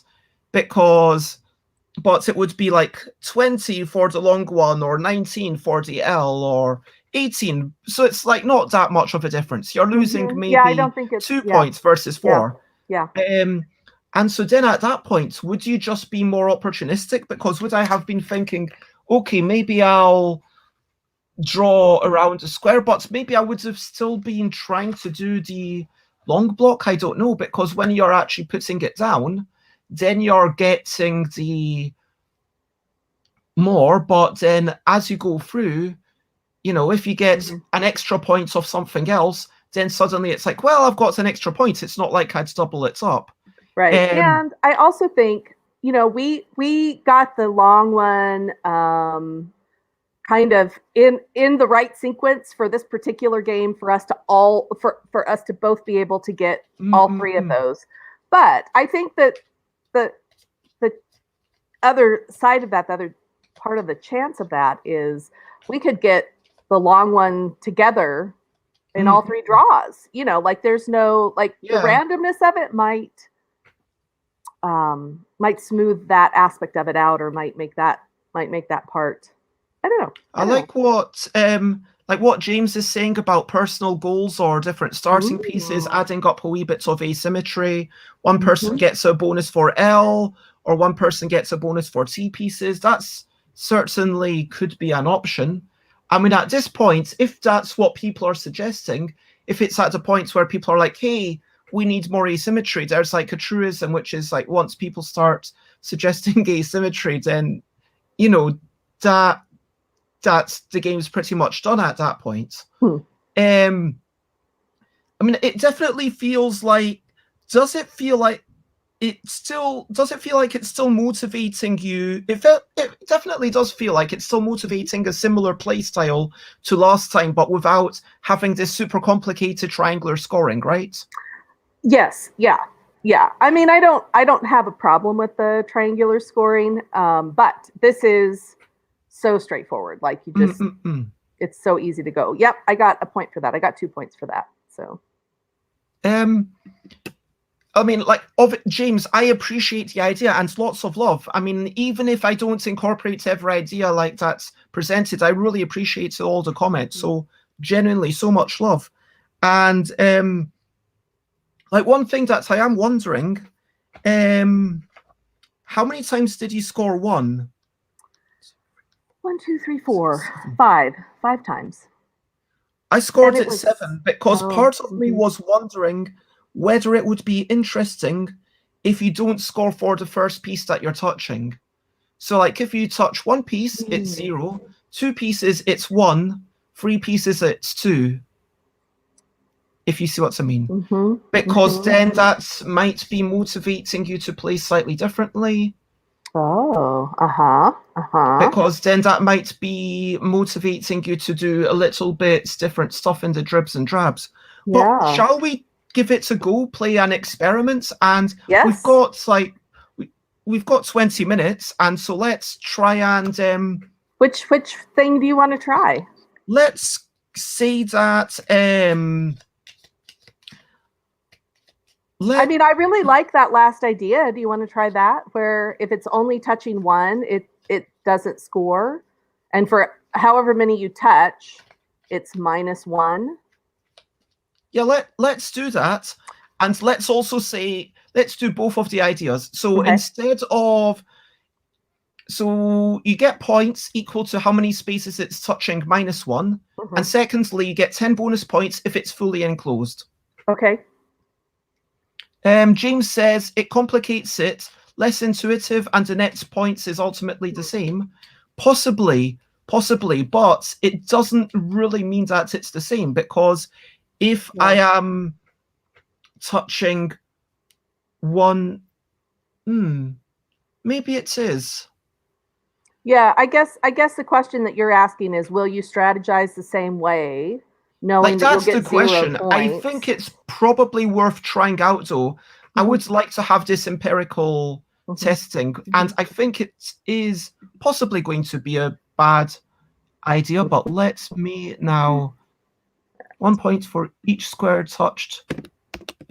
But it would be like 20 for the long one, or 19 for the L, or 18. So it's like not that much of a difference. You're losing maybe I don't think it's 2 points versus 4. Yeah. And so then at that point, would you just be more opportunistic? Because would I have been thinking, okay, maybe I'll draw around a square, but maybe I would have still been trying to do the long block? I don't know, because when you're actually putting it down, then you're getting the more, but then as you go through, you know, if you get an extra point of something else, then suddenly it's like, well, I've got an extra point. It's not like I'd double it up. Right. And I also think, you know, we got the long one kind of in the right sequence for this particular game for us to for us to both be able to get all 3 of those. But I think that the other side of that, the other part of the chance of that is we could get the long one together in all 3 draws. You know, like there's no the randomness of it might smooth that aspect of it out, or might make that part. I don't know. I like what James is saying about personal goals or different starting pieces, adding up a wee bit of asymmetry. One person gets a bonus for L, or one person gets a bonus for T pieces. That's certainly could be an option. I mean, at this point, if that's what people are suggesting, if it's at the point where people are like, hey, we need more asymmetry, there's like a truism, which is like once people start suggesting asymmetry, then, you know, that's the game's pretty much done at that point. I mean, it definitely feels like, does it feel like it's still motivating you? It definitely does feel like it's still motivating a similar play style to last time, but without having this super complicated triangular scoring, right? Yes. Yeah. I mean, I don't have a problem with the triangular scoring, but this is so straightforward. Like you just, it's so easy to go. Yep, I got a point for that. I got 2 points for that. So, I mean, like, James, I appreciate the idea and lots of love. I mean, even if I don't incorporate every idea like that's presented, I really appreciate all the comments. So genuinely, so much love. And like one thing that I am wondering, how many times did you score 1? 1, 2, 3, 4, 5 times. I scored it 7 because part of me was wondering whether it would be interesting if you don't score for the first piece that you're touching. So like if you touch 1 piece, it's 0. 2 pieces, it's 1. 3 pieces, it's 2. If you see what I mean. Because then that might be motivating you to play slightly differently. Because then that might be motivating you to do a little bit different stuff in the dribs and drabs. But shall we give it a go, play an experiment? And we've got like we've got 20 minutes, and so let's try and which thing do you want to try? Let's say that I mean, I really like that last idea. Do you want to try that? Where if it's only touching 1, it doesn't score. And for however many you touch, it's -1. Yeah, let's do that. And let's also say, let's do both of the ideas. So instead of, so you get points equal to how many spaces it's touching -1. And secondly, you get 10 bonus points if it's fully enclosed. Okay. James says it complicates it. Less intuitive, and the net points is ultimately the same. Possibly, but it doesn't really mean that it's the same, because if I am touching one, maybe it is. Yeah, I guess the question that you're asking is, will you strategize the same way, knowing that you'll That's get the question. 0 points? I think it's probably worth trying out, though. I would like to have this empirical testing, and I think it is possibly going to be a bad idea, but let me now. 1 point for each square touched,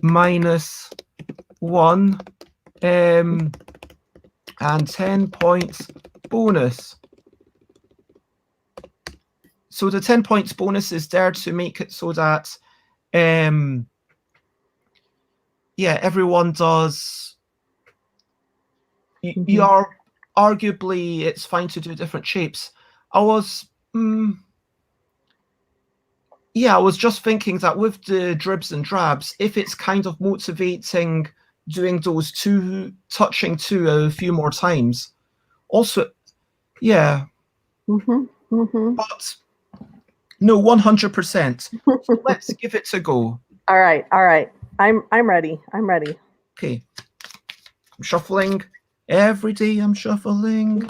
-1, and 10 points bonus. So the 10 points bonus is there to make it so that, yeah, everyone does. You are arguably, it's fine to do different shapes. I was just thinking that with the dribs and drabs, if it's kind of motivating doing those touching two a few more times. Also, yeah. But no, 100%. So let's give it a go. All right. I'm ready. Okay. I'm shuffling. Every day I'm shuffling.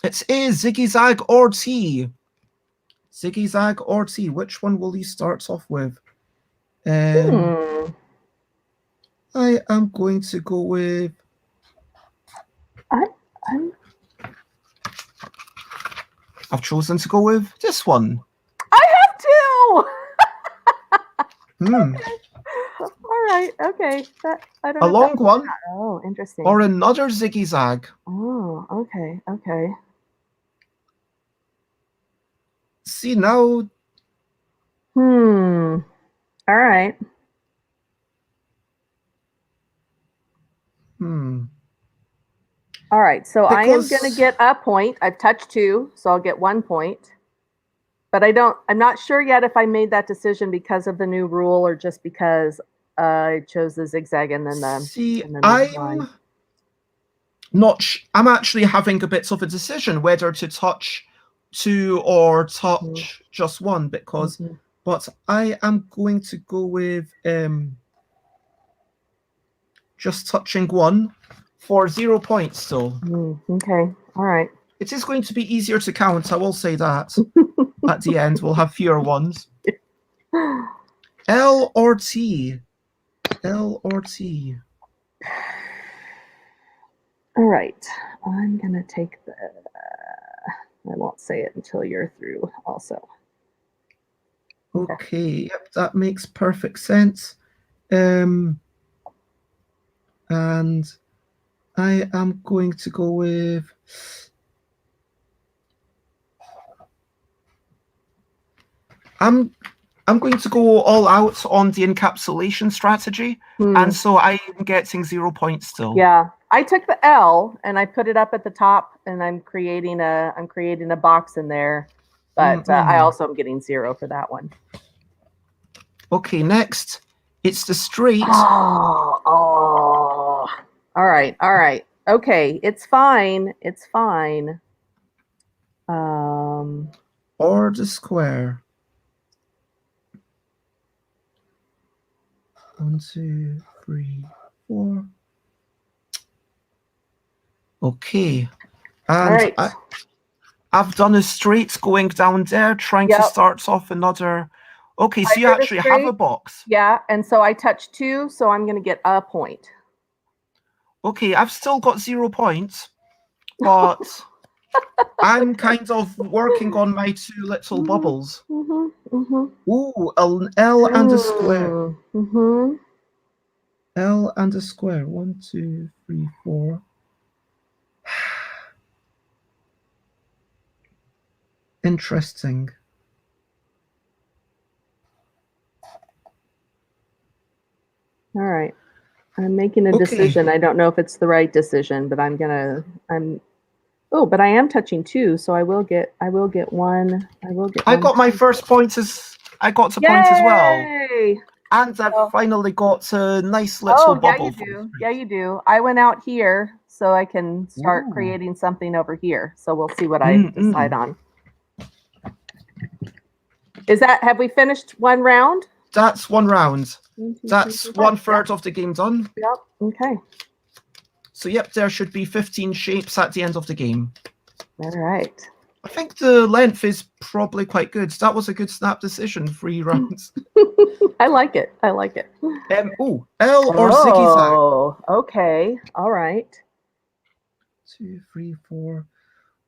It is Ziggy Zag or T. Ziggy Zag or T. Which one will you start off with? I am going to go with. I've chosen to go with this one. I have two. Okay. All right. Okay. I don't know. A long one. Oh, interesting. Or another Ziggy Zag. Oh, okay. See now. All right. All right, so I am going to get a point. I've touched two, so I'll get 1 point. But I'm not sure yet if I made that decision because of the new rule or just because I chose the zigzag and then the. See, and then the I'm actually having a bit of a decision whether to touch two or touch just one, because, but I am going to go with just touching one for 0 points still. Okay, all right. It is going to be easier to count, I will say that. At the end, we'll have fewer ones. L or T? L or T? All right, I'm going to take the... I won't say it until you're through also. Okay, yep, that makes perfect sense. And I am going to go with... I'm going to go all out on the encapsulation strategy, and so I'm getting 0 points still. Yeah, I took the L and I put it up at the top, and I'm creating a box in there, but I also am getting 0 for that one. Okay, next it's the straight. Oh, all right. Okay, it's fine. Or the square. 1, 2, 3, 4. Okay, and I've done a straight going down there, trying to start off another. Okay, so you actually have a box. Yeah, and so I touched 2, so I'm going to get a point. Okay, I've still got 0 points, but I'm kind of working on my 2 little bubbles. Ooh, an L and a square. L and a square. 1, 2, 3, 4. Interesting. All right. I'm making a decision. I don't know if it's the right decision, but but I am touching 2, so I will get 1. I got my first point I got a point as well. And I've Oh. finally got a nice little Yeah, bubble. you for do. the Yeah, you do. I went out here so I can start Ooh. creating something over here. So we'll see what I decide on. Have we finished one round? That's one round. 1, 2, That's 3, 4, 5. 1/3 of the game done. Yep. Okay. So yep, there should be 15 shapes at the end of the game. All right. I think the length is probably quite good. That was a good snap decision, 3 rounds. I like it. I like it. Oh, L or zigzag. Oh, okay. All right. 2, 3, 4.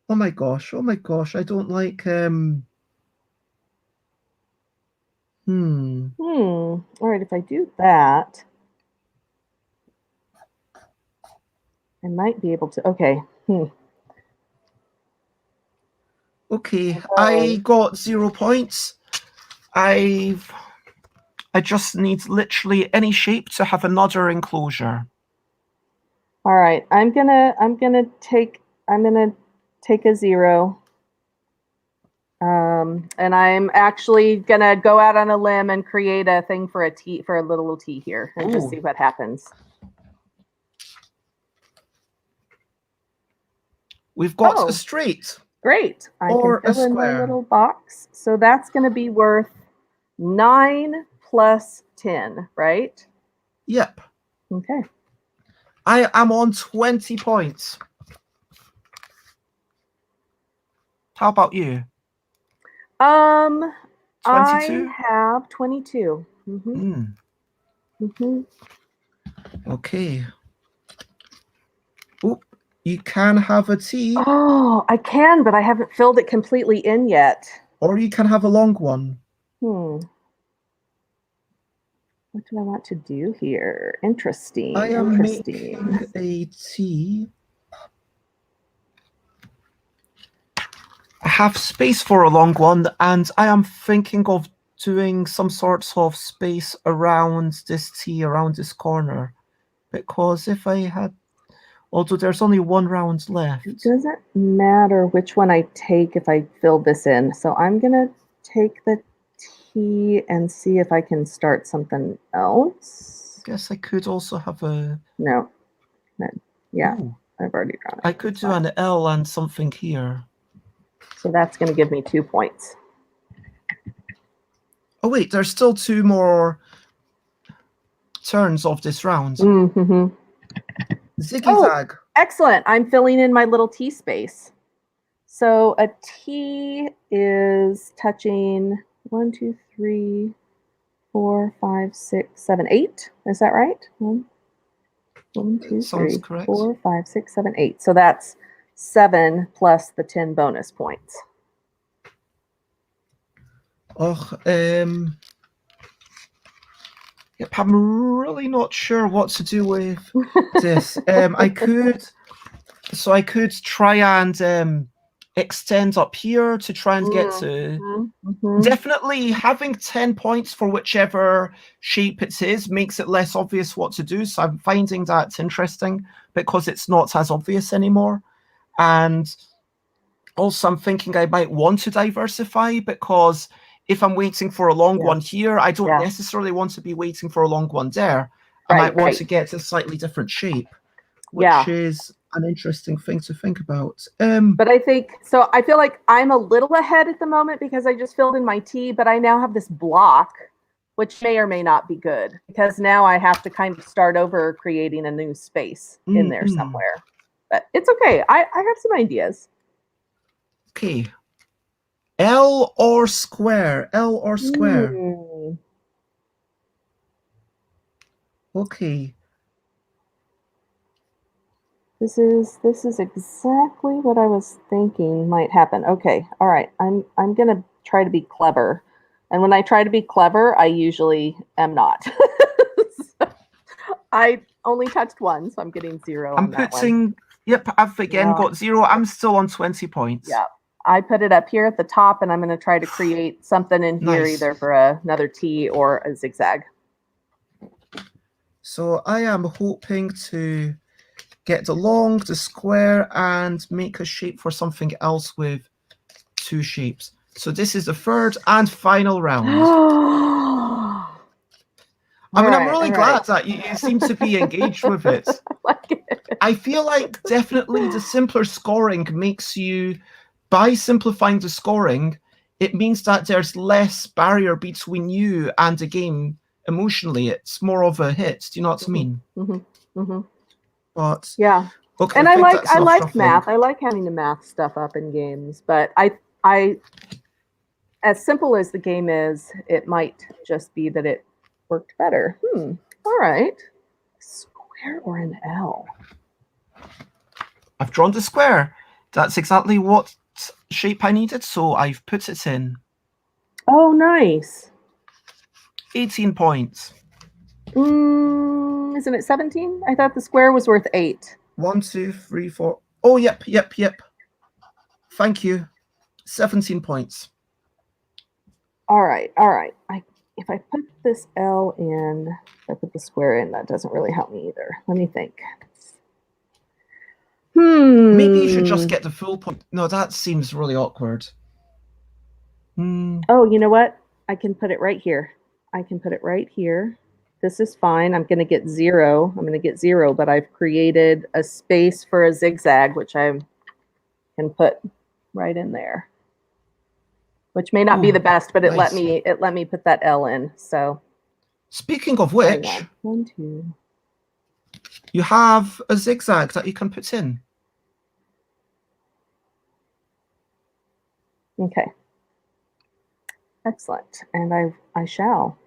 Oh my gosh. Oh my gosh. I don't like All right, if I do that, I might be able to. Okay. Okay, I got 0 points. I just need literally any shape to have another enclosure. All right, I'm gonna take a 0. And I'm actually gonna go out on a limb and create a thing for a little T here and just see what happens. We've got a straight. Great. I or can a fill in my square. little box. So that's going to be worth 9 plus 10, right? Yep. Okay. I am on 20 points. How about you? 22? I have 22. Okay. Oop, you can have a T. Oh, I can, but I haven't filled it completely in yet. Or you can have a long one. What do I want to do here? Interesting. I am making a T. I have space for a long one, and I am thinking of doing some sorts of space around this T, around this corner. Because if I had... Although there's only 1 round left. It doesn't matter which one I take if I fill this in. So I'm going to take the T and see if I can start something else. I guess I could also have a... No. Yeah, ooh. I've already drawn it. I could do an L and something here. So that's going to give me 2 points. Oh wait, there's still 2 more turns of this round. Zigzag. Oh, excellent. I'm filling in my little T space. So a T is touching 1, 2, 3, 4, 5, 6, 7, 8. Is that right? 1, 2, 3, 4, 5, 6, 7, 8. So that's 7 plus the 10 bonus points. Yep, I'm really not sure what to do with this. I could try and extend up here to try and get to... Definitely having 10 points for whichever shape it is makes it less obvious what to do. So I'm finding that interesting because it's not as obvious anymore. And also I'm thinking I might want to diversify because if I'm waiting for a long one here, I don't necessarily want to be waiting for a long one there. I might want to get a slightly different shape, which is an interesting thing to think about. But I think, so I feel like I'm a little ahead at the moment because I just filled in my T, but I now have this block, which may or may not be good because now I have to kind of start over creating a new space in there somewhere. But it's okay. I have some ideas. Okay. L or square? L or square? Okay. This is exactly what I was thinking might happen. Okay. All right. I'm going to try to be clever. And when I try to be clever, I usually am not. So I only touched 1, so I'm getting 0 on that one. Yep, I've again got 0. I'm still on 20 points. Yeah. I put it up here at the top, and I'm going to try to create something in here, either for another T or a zigzag. So I am hoping to get the long, the square, and make a shape for something else with 2 shapes. So this is the 3rd and final round. I mean, I'm really glad that you seem to be engaged with it. Like it. I feel like definitely the simpler scoring makes you, by simplifying the scoring, it means that there's less barrier between you and the game emotionally. It's more of a hit. Do you know what I mean? But yeah, okay, and I like math. shuffling. I like having to math stuff up in games, but I as simple as the game is, it might just be that it worked better. All right. Square or an L? I've drawn the square. That's exactly what shape I needed, so I've put it in. Oh, nice. 18 points. Isn't it 17? I thought the square was worth 8. 1, 2, 3, 4. Oh, yep. Thank you. 17 points. All right. If I put this L in, if I put the square in, that doesn't really help me either. Let me think. Maybe you should just get the full point. No, that seems really awkward. Oh, you know what? I can put it right here. This is fine. I'm going to get 0. But I've created a space for a zigzag, which I can put right in there. Which may not be the best, but nice. it let me put that L in. So, speaking of which, 1, 2. You have a zigzag that you can put in. Okay. Excellent, and I shall.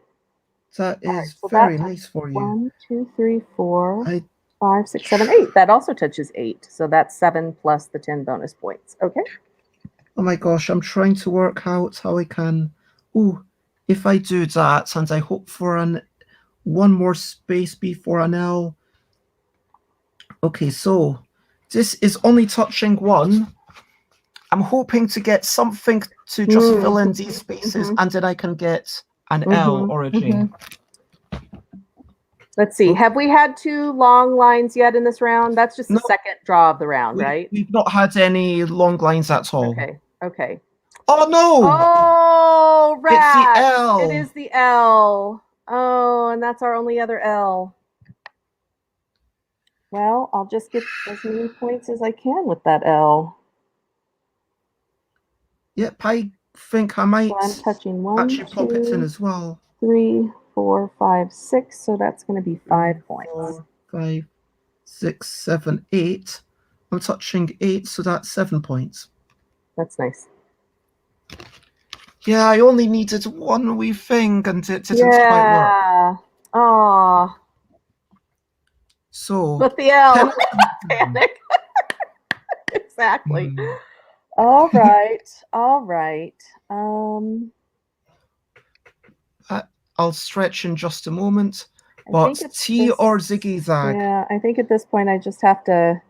That is very nice for you. 1, 2, 3, 4, 5, 6, 7, 8. That also touches 8, so that's 7 plus the 10 bonus points. Okay. Oh my gosh, I'm trying to work out how I can. Oh, if I do that, and I hope for one more space before an L. Okay, so this is only touching 1. I'm hoping to get something to just fill in these spaces, and then I can get an L or a J. Let's see. Have we had 2 long lines yet in this round? That's just the second draw of the round, right? We've not had any long lines at all. Okay. Oh, no! Oh, rat! It's the L. It is the L. Oh, and that's our only other L. Well, I'll just get as many points as I can with that L. Yep, I think I might I'm touching 1, actually pop it in as well. 3, 4, 5, 6. So that's going to be 5 points. 4, 5, 6, 7, 8. I'm touching 8, so that's 7 points. That's nice. Yeah, I only needed one wee thing, and it didn't quite work. Aw. So. But the L. Panic. Exactly. All right. I'll stretch in just a moment. But T or zigzag? Yeah, I think at this point I just have to.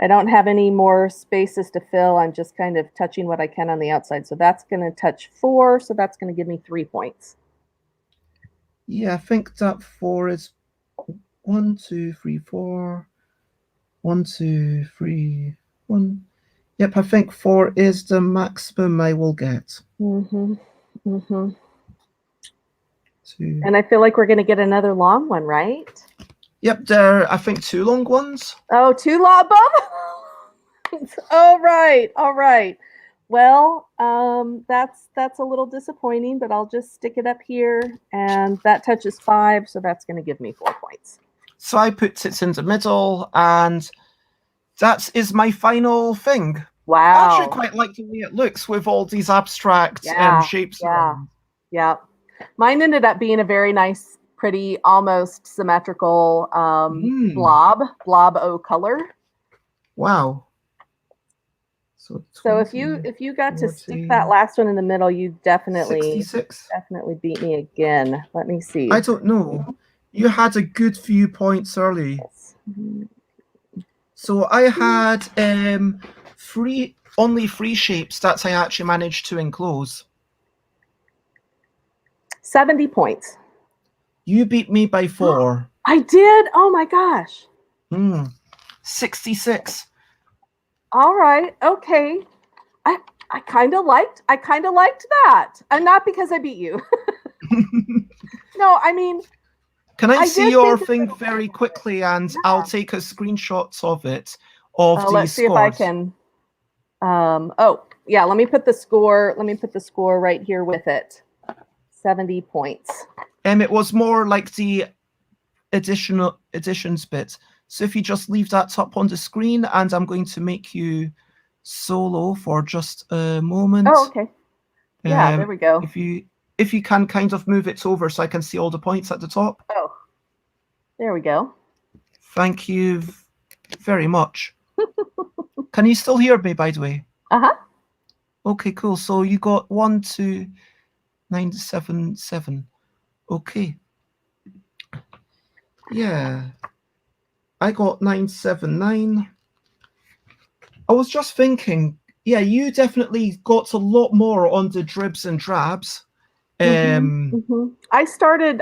I don't have any more spaces to fill. I'm just kind of touching what I can on the outside. So that's going to touch 4. So that's going to give me 3 points. Yeah, I think that 4 is 1, 2, 3, 4. 1, 2, 3, 1. Yep, I think 4 is the maximum I will get. 2. And I feel like we're going to get another long one, right? Yep, there are, I think, 2 long ones. Oh, 2 long bubbles. All right. Well, that's a little disappointing, but I'll just stick it up here, and that touches 5, so that's going to give me 4 points. So I put it in the middle, and that is my final thing. Wow. I actually quite like the way it looks with all these abstract shapes. Yeah. Mine ended up being a very nice, pretty, almost symmetrical blob O color. Wow. So if you got to stick that last one in the middle, you definitely beat me again. Let me see. I don't know. You had a good few points early. Yes. So I had only 3 shapes that I actually managed to enclose. 70 points. You beat me by 4. I did? Oh my gosh. 66. All right. Okay. I kind of liked that. And not because I beat you. No, I mean, Can I I see did your think thing very quickly, and Yeah. I'll take a screenshot of it, of the let's see if I scores. can. Oh, yeah. Let me put the score. Let me put the score right here with it. 70 points. It was more like the additions bit. So if you just leave that up on the screen, and I'm going to make you solo for just a moment. Oh, okay. Yeah, there we go. If you can kind of move it over so I can see all the points at the top. Oh, there we go. Thank you very much. Can you still hear me, by the way? Uh-huh. Okay, cool. So you got 1, 2, 9, 7, 7. Okay. Yeah. I got 9, 7, 9. I was just thinking, yeah, you definitely got a lot more on the dribs and drabs. I started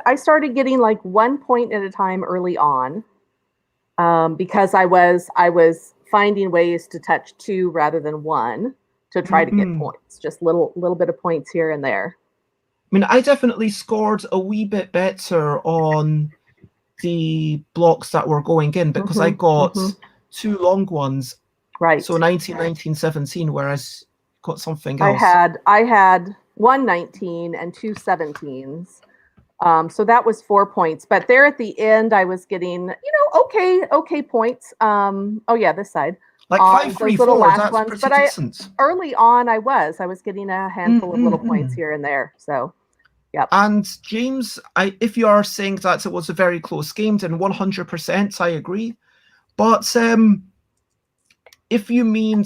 getting like 1 point at a time early on, because I was finding ways to touch 2 rather than 1 to try to get points, just little bit of points here and there. I mean, I definitely scored a wee bit better on the blocks that were going in because I got 2 long ones. Right. So 19, 19, 17, whereas got something else. I had 1 19 and 2 17s. So that was 4 points. But there at the end, I was getting, okay points. Oh yeah, this side. Like 5, 3, 4, that's ones. pretty But decent. Early on, I was getting a handful of little points here and there. So, yep. And James, if you are saying that it was a very close game, then 100% I agree. But if you mean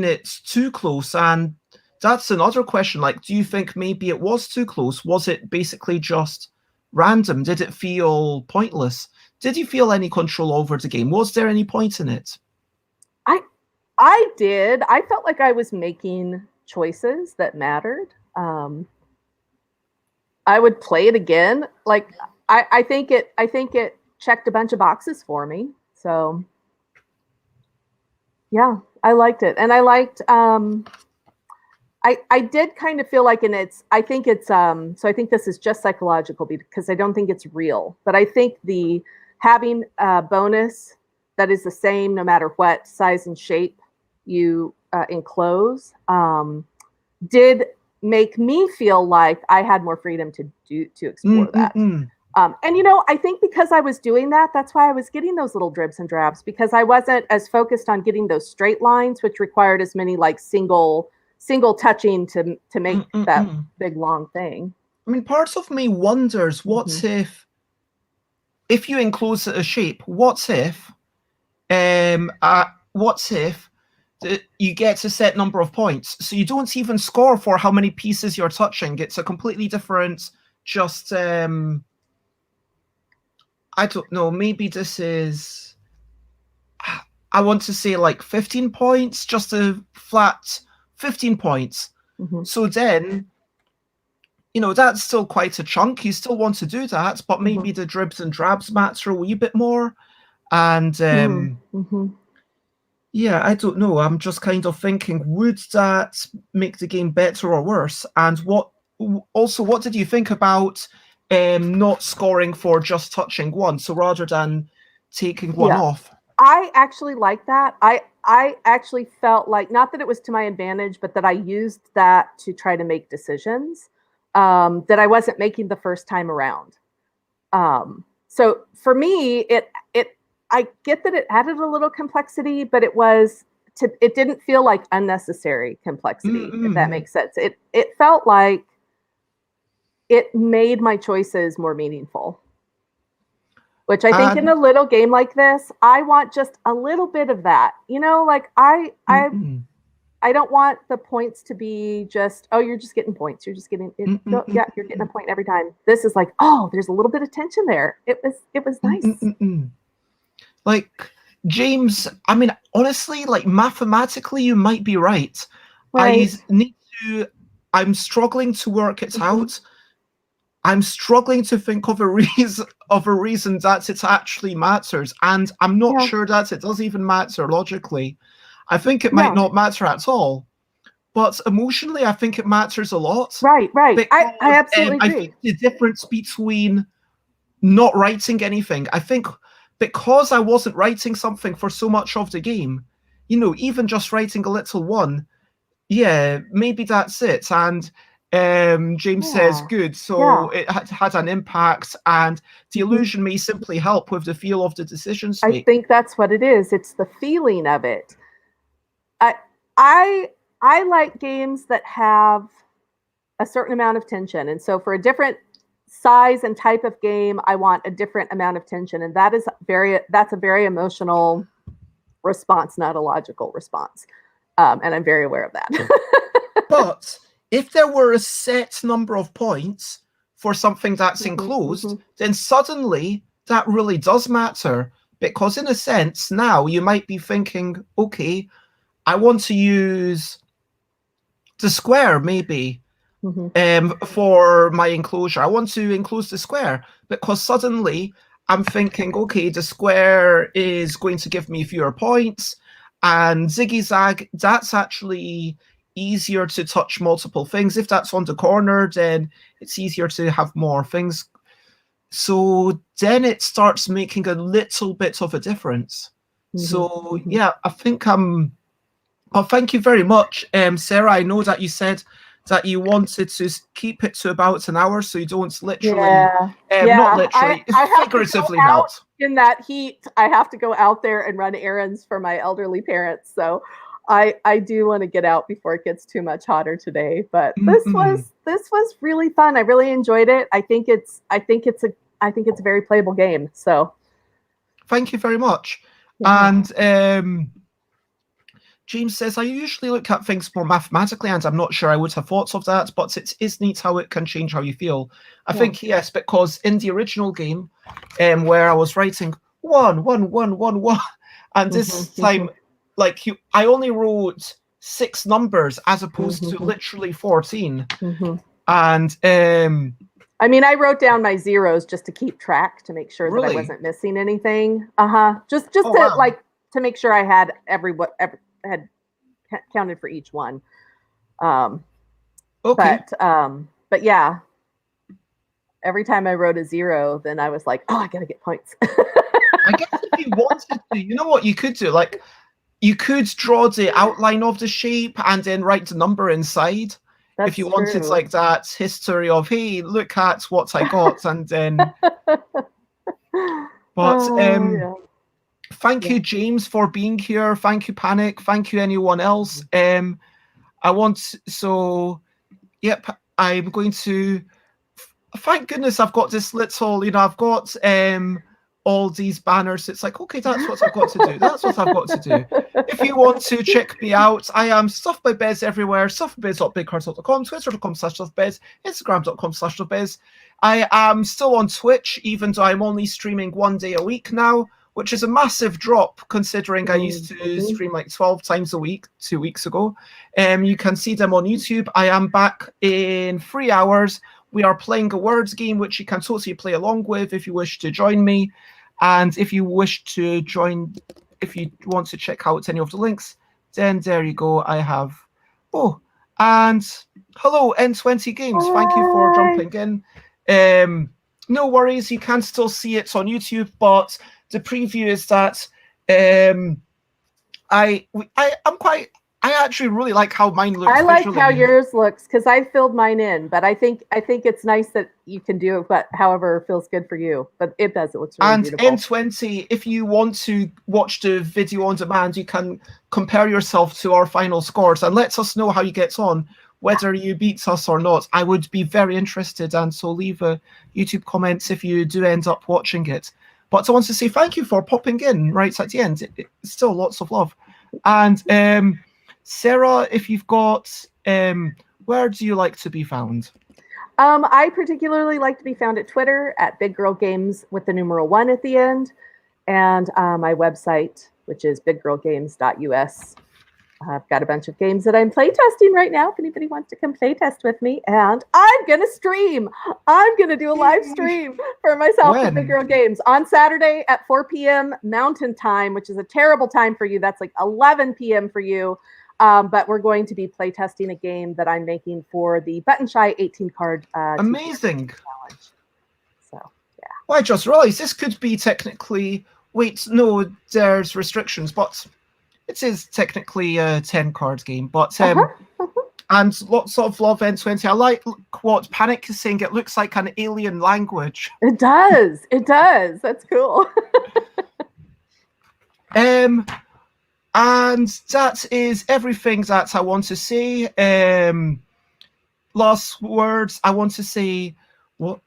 it's too close, and that's another question, like, do you think maybe it was too close? Was it basically just random? Did it feel pointless? Did you feel any control over the game? Was there any point in it? I did. I felt like I was making choices that mattered. I would play it again. Like I think it checked a bunch of boxes for me. So yeah, I liked it. And I liked I did kind of feel like I think this is just psychological because I don't think it's real. But I think having a bonus that is the same no matter what size and shape you enclose did make me feel like I had more freedom to explore that. And I think because I was doing that, that's why I was getting those little dribs and drabs, because I wasn't as focused on getting those straight lines, which required as many like single touching to make that big long thing. I mean, parts of me wonders, what if you enclose a shape, what if you get a set number of points, so you don't even score for how many pieces you're touching. It's a completely different, just I don't know, maybe this is, I want to say like 15 points, just a flat 15 points. So then, that's still quite a chunk. You still want to do that, but maybe the dribs and drabs matter a wee bit more. And yeah, I don't know. I'm just kind of thinking, would that make the game better or worse? And what did you think about not scoring for just touching one? So rather than taking one off. I actually like that. I actually felt like, not that it was to my advantage, but that I used that to try to make decisions that I wasn't making the first time around. So for me, I get that it added a little complexity, but it didn't feel like unnecessary complexity, if that makes sense. It felt like it made my choices more meaningful. Which I think in a little game like this, I want just a little bit of that. Like I don't want the points to be just, oh, you're just getting points. You're just getting it. Yeah, you're getting a point every time. This is like, oh, there's a little bit of tension there. It was nice. Like, James, I mean, honestly, like mathematically, you might be right. I'm struggling to work it out. I'm struggling to think of a reason that it actually matters, and I'm not sure that it does even matter logically. I think it might not matter at all. but emotionally, I think it matters a lot. Right. Because, I absolutely I agree. think the difference between not writing anything, I think because I wasn't writing something for so much of the game, you know, even just writing a little one, yeah, maybe that's it. And James says, good. So it had an impact, and the illusion may simply help with the feel of the decision state. I think that's what it is. It's the feeling of it. I like games that have a certain amount of tension, and so for a different size and type of game, I want a different amount of tension, and that's a very emotional response, not a logical response. And I'm very aware of that. But if there were a set number of points for something that's enclosed, then suddenly that really does matter. Because in a sense, now you might be thinking, okay, I want to use the square maybe for my enclosure. I want to enclose the square because suddenly I'm thinking, okay, the square is going to give me fewer points, and Ziggy Zag, that's actually easier to touch multiple things. If that's on the corner, then it's easier to have more things. So then it starts making a little bit of a difference. So yeah, I think well, thank you very much, Sarah. I know that you said that you wanted to keep it to about an hour, so you don't literally, not literally, figuratively melt. In that heat, I have to go out there and run errands for my elderly parents. So I do want to get out before it gets too much hotter today. But this was really fun. I really enjoyed it. I think it's a very playable game. So thank you very much. And James says, I usually look at things more mathematically, and I'm not sure I would have thought of that, but it is neat how it can change how you feel. I think, yes, because in the original game, where I was writing 1, 1, 1, 1, 1, and this time, like, I only wrote 6 numbers as opposed to literally 14. And I mean, I wrote down my zeros just to keep track, to make sure that I wasn't missing anything. Just to make sure I had had counted for each one. But yeah, every time I wrote a 0, then I was like, oh, I gotta get points. I guess if you wanted to, you know what you could do? Like, you could draw the outline of the shape and then write the number inside. If you wanted, like, that history of, hey, look at what I got, and then. But thank you, James, for being here. Thank you, Panic. Thank you, anyone else. Yep, I'm going to. Thank goodness I've got this little, I've got all these banners. It's like, okay, that's what I've got to do. That's what I've got to do. If you want to check me out, I am Stuff by Bez everywhere. stuffbybez.bigcards.com, twitter.com/stuffbez, instagram.com/stuffbez. I am still on Twitch, even though I'm only streaming 1 day a week now, which is a massive drop considering I used to stream like 12 times a week 2 weeks ago. You can see them on YouTube. I am back in 3 hours. We are playing a words game, which you can totally play along with if you wish to join me. And if you wish to join, if you want to check out any of the links, then there you go. I have. Oh, and hello, N20 Games. Thank you for jumping in. No worries, you can still see it on YouTube, but the preview is that I actually really like how mine looks. I like how yours looks because I filled mine in, but I think it's nice that you can do it, but however feels good for you. But it does. It looks really beautiful. And N20, if you want to watch the video on demand, you can compare yourself to our final scores and let us know how you get on, whether you beat us or not. I would be very interested, and so leave a YouTube comments if you do end up watching it. But I want to say thank you for popping in right at the end. It's still lots of love. And Sarah, if you've got, where do you like to be found? I particularly like to be found at Twitter at Big Girl Games with the numeral 1 at the end, and my website, which is biggirlgames.us. I've got a bunch of games that I'm playtesting right now if anybody wants to come playtest with me. And I'm going to stream. I'm going to do a live stream for myself at Big Girl Games on Saturday at 4 p.m. Mountain Time, which is a terrible time for you. That's like 11 p.m. for you. But we're going to be playtesting a game that I'm making for the Button Shy 18 card Amazing challenge. So yeah. Well, I just realized this could be technically. Wait, no, there's restrictions, but it is technically a 10 card game. But and lots of love N20. I like what Panic is saying. It looks like an alien language. It does. It does. That's cool. And that is everything that I want to say. Last words. I want to say, what?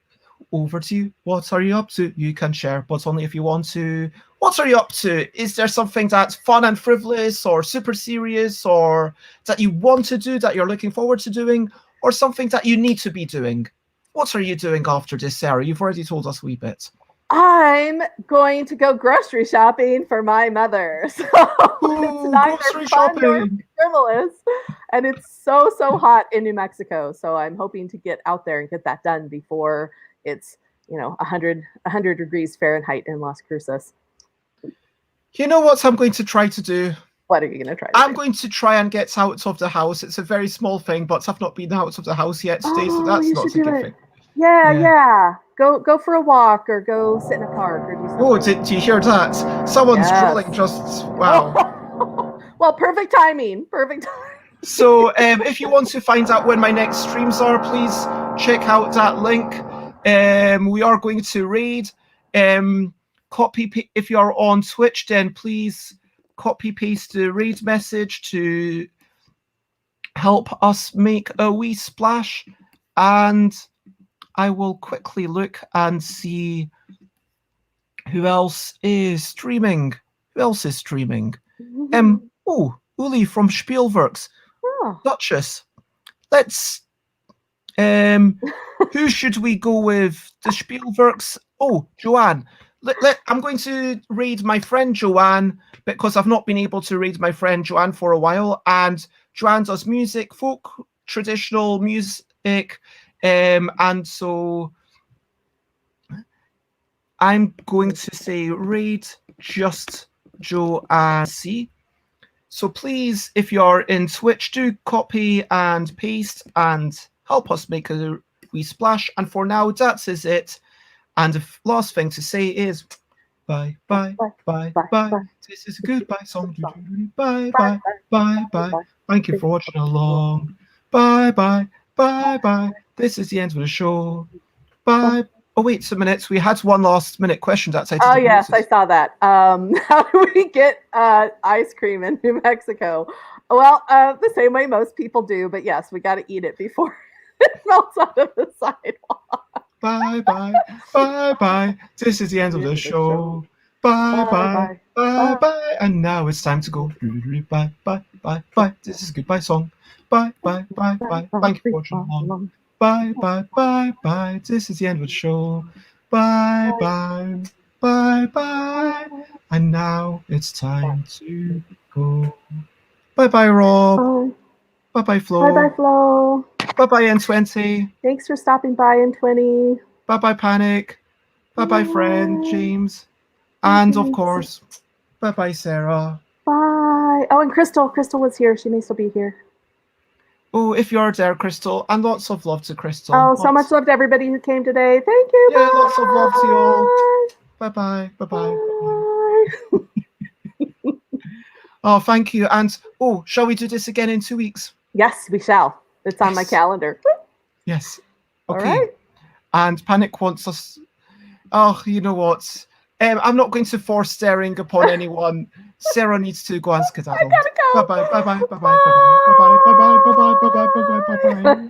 Over to you. What are you up to? You can share, but only if you want to. What are you up to? Is there something that's fun and frivolous or super serious or that you want to do that you're looking forward to doing or something that you need to be doing? What are you doing after this, Sarah? You've already told us a wee bit. I'm going to go grocery shopping for my mother. So it's neither fun nor frivolous. And it's so hot in New Mexico. So I'm hoping to get out there and get that done before it's 100 degrees Fahrenheit in Las Cruces. You know what I'm going to try to do? What are you going to try? I'm going to try and get out of the house. It's a very small thing, but I've not been out of the house yet today, so that's not a good thing. Yeah. Go for a walk or go sit in a park or do something. Oh, do you hear that? Someone's drilling just, wow. Well, perfect timing. So if you want to find out when my next streams are, please check out that link. We are going to raid. If you're on Twitch, then please copy paste the raid message to help us make a wee splash. And I will quickly look and see who else is streaming. Oh, Uli from Spielwerks. Oh. Duchess. Let's who should we go with? The Spielwerks. Oh, Joanne. I'm going to raid my friend Joanne because I've not been able to raid my friend Joanne for a while. And Joanne does music, folk, traditional music. And so I'm going to say raid just Joanne C. So please, if you're in Twitch, do copy and paste and help us make a wee splash. And for now, that is it. And the last thing to say is bye. This is a goodbye song. Bye. Thank you for watching along. Bye. This is the end of the show. Bye. Oh, wait a minute. We had one last minute question. That's Oh, yes, I saw that. How do we get ice cream in New Mexico? Well, the same way most people do. But yes, we got to eat it before it melts out of the sidewalk. Bye. This is the end of the show. Bye. And now it's time to go. Bye. This is a goodbye song. Bye. Thank you for watching along. Bye. This is the end of the show. Bye. And now it's time to go. Bye, Rob. Bye, Flo. Bye, Flo. Bye, N20. Thanks for stopping by, N20. Bye, Panic. Bye, friend James. And of course, bye, Sarah. Bye. Oh, and Crystal. Crystal was here. She may still be here. Oh, if you're there, Crystal, and lots of love to Crystal. Oh, so much love to everybody who came today. Thank you. Yeah, lots of love to you all. Bye. Oh, thank you. And shall we do this again in 2 weeks? Yes, we shall. It's on my calendar. Yes. Okay. All right. And Panic wants us. Oh, you know what? I'm not going to force staring upon anyone. Sarah needs to go and skedaddle. I gotta go. Bye.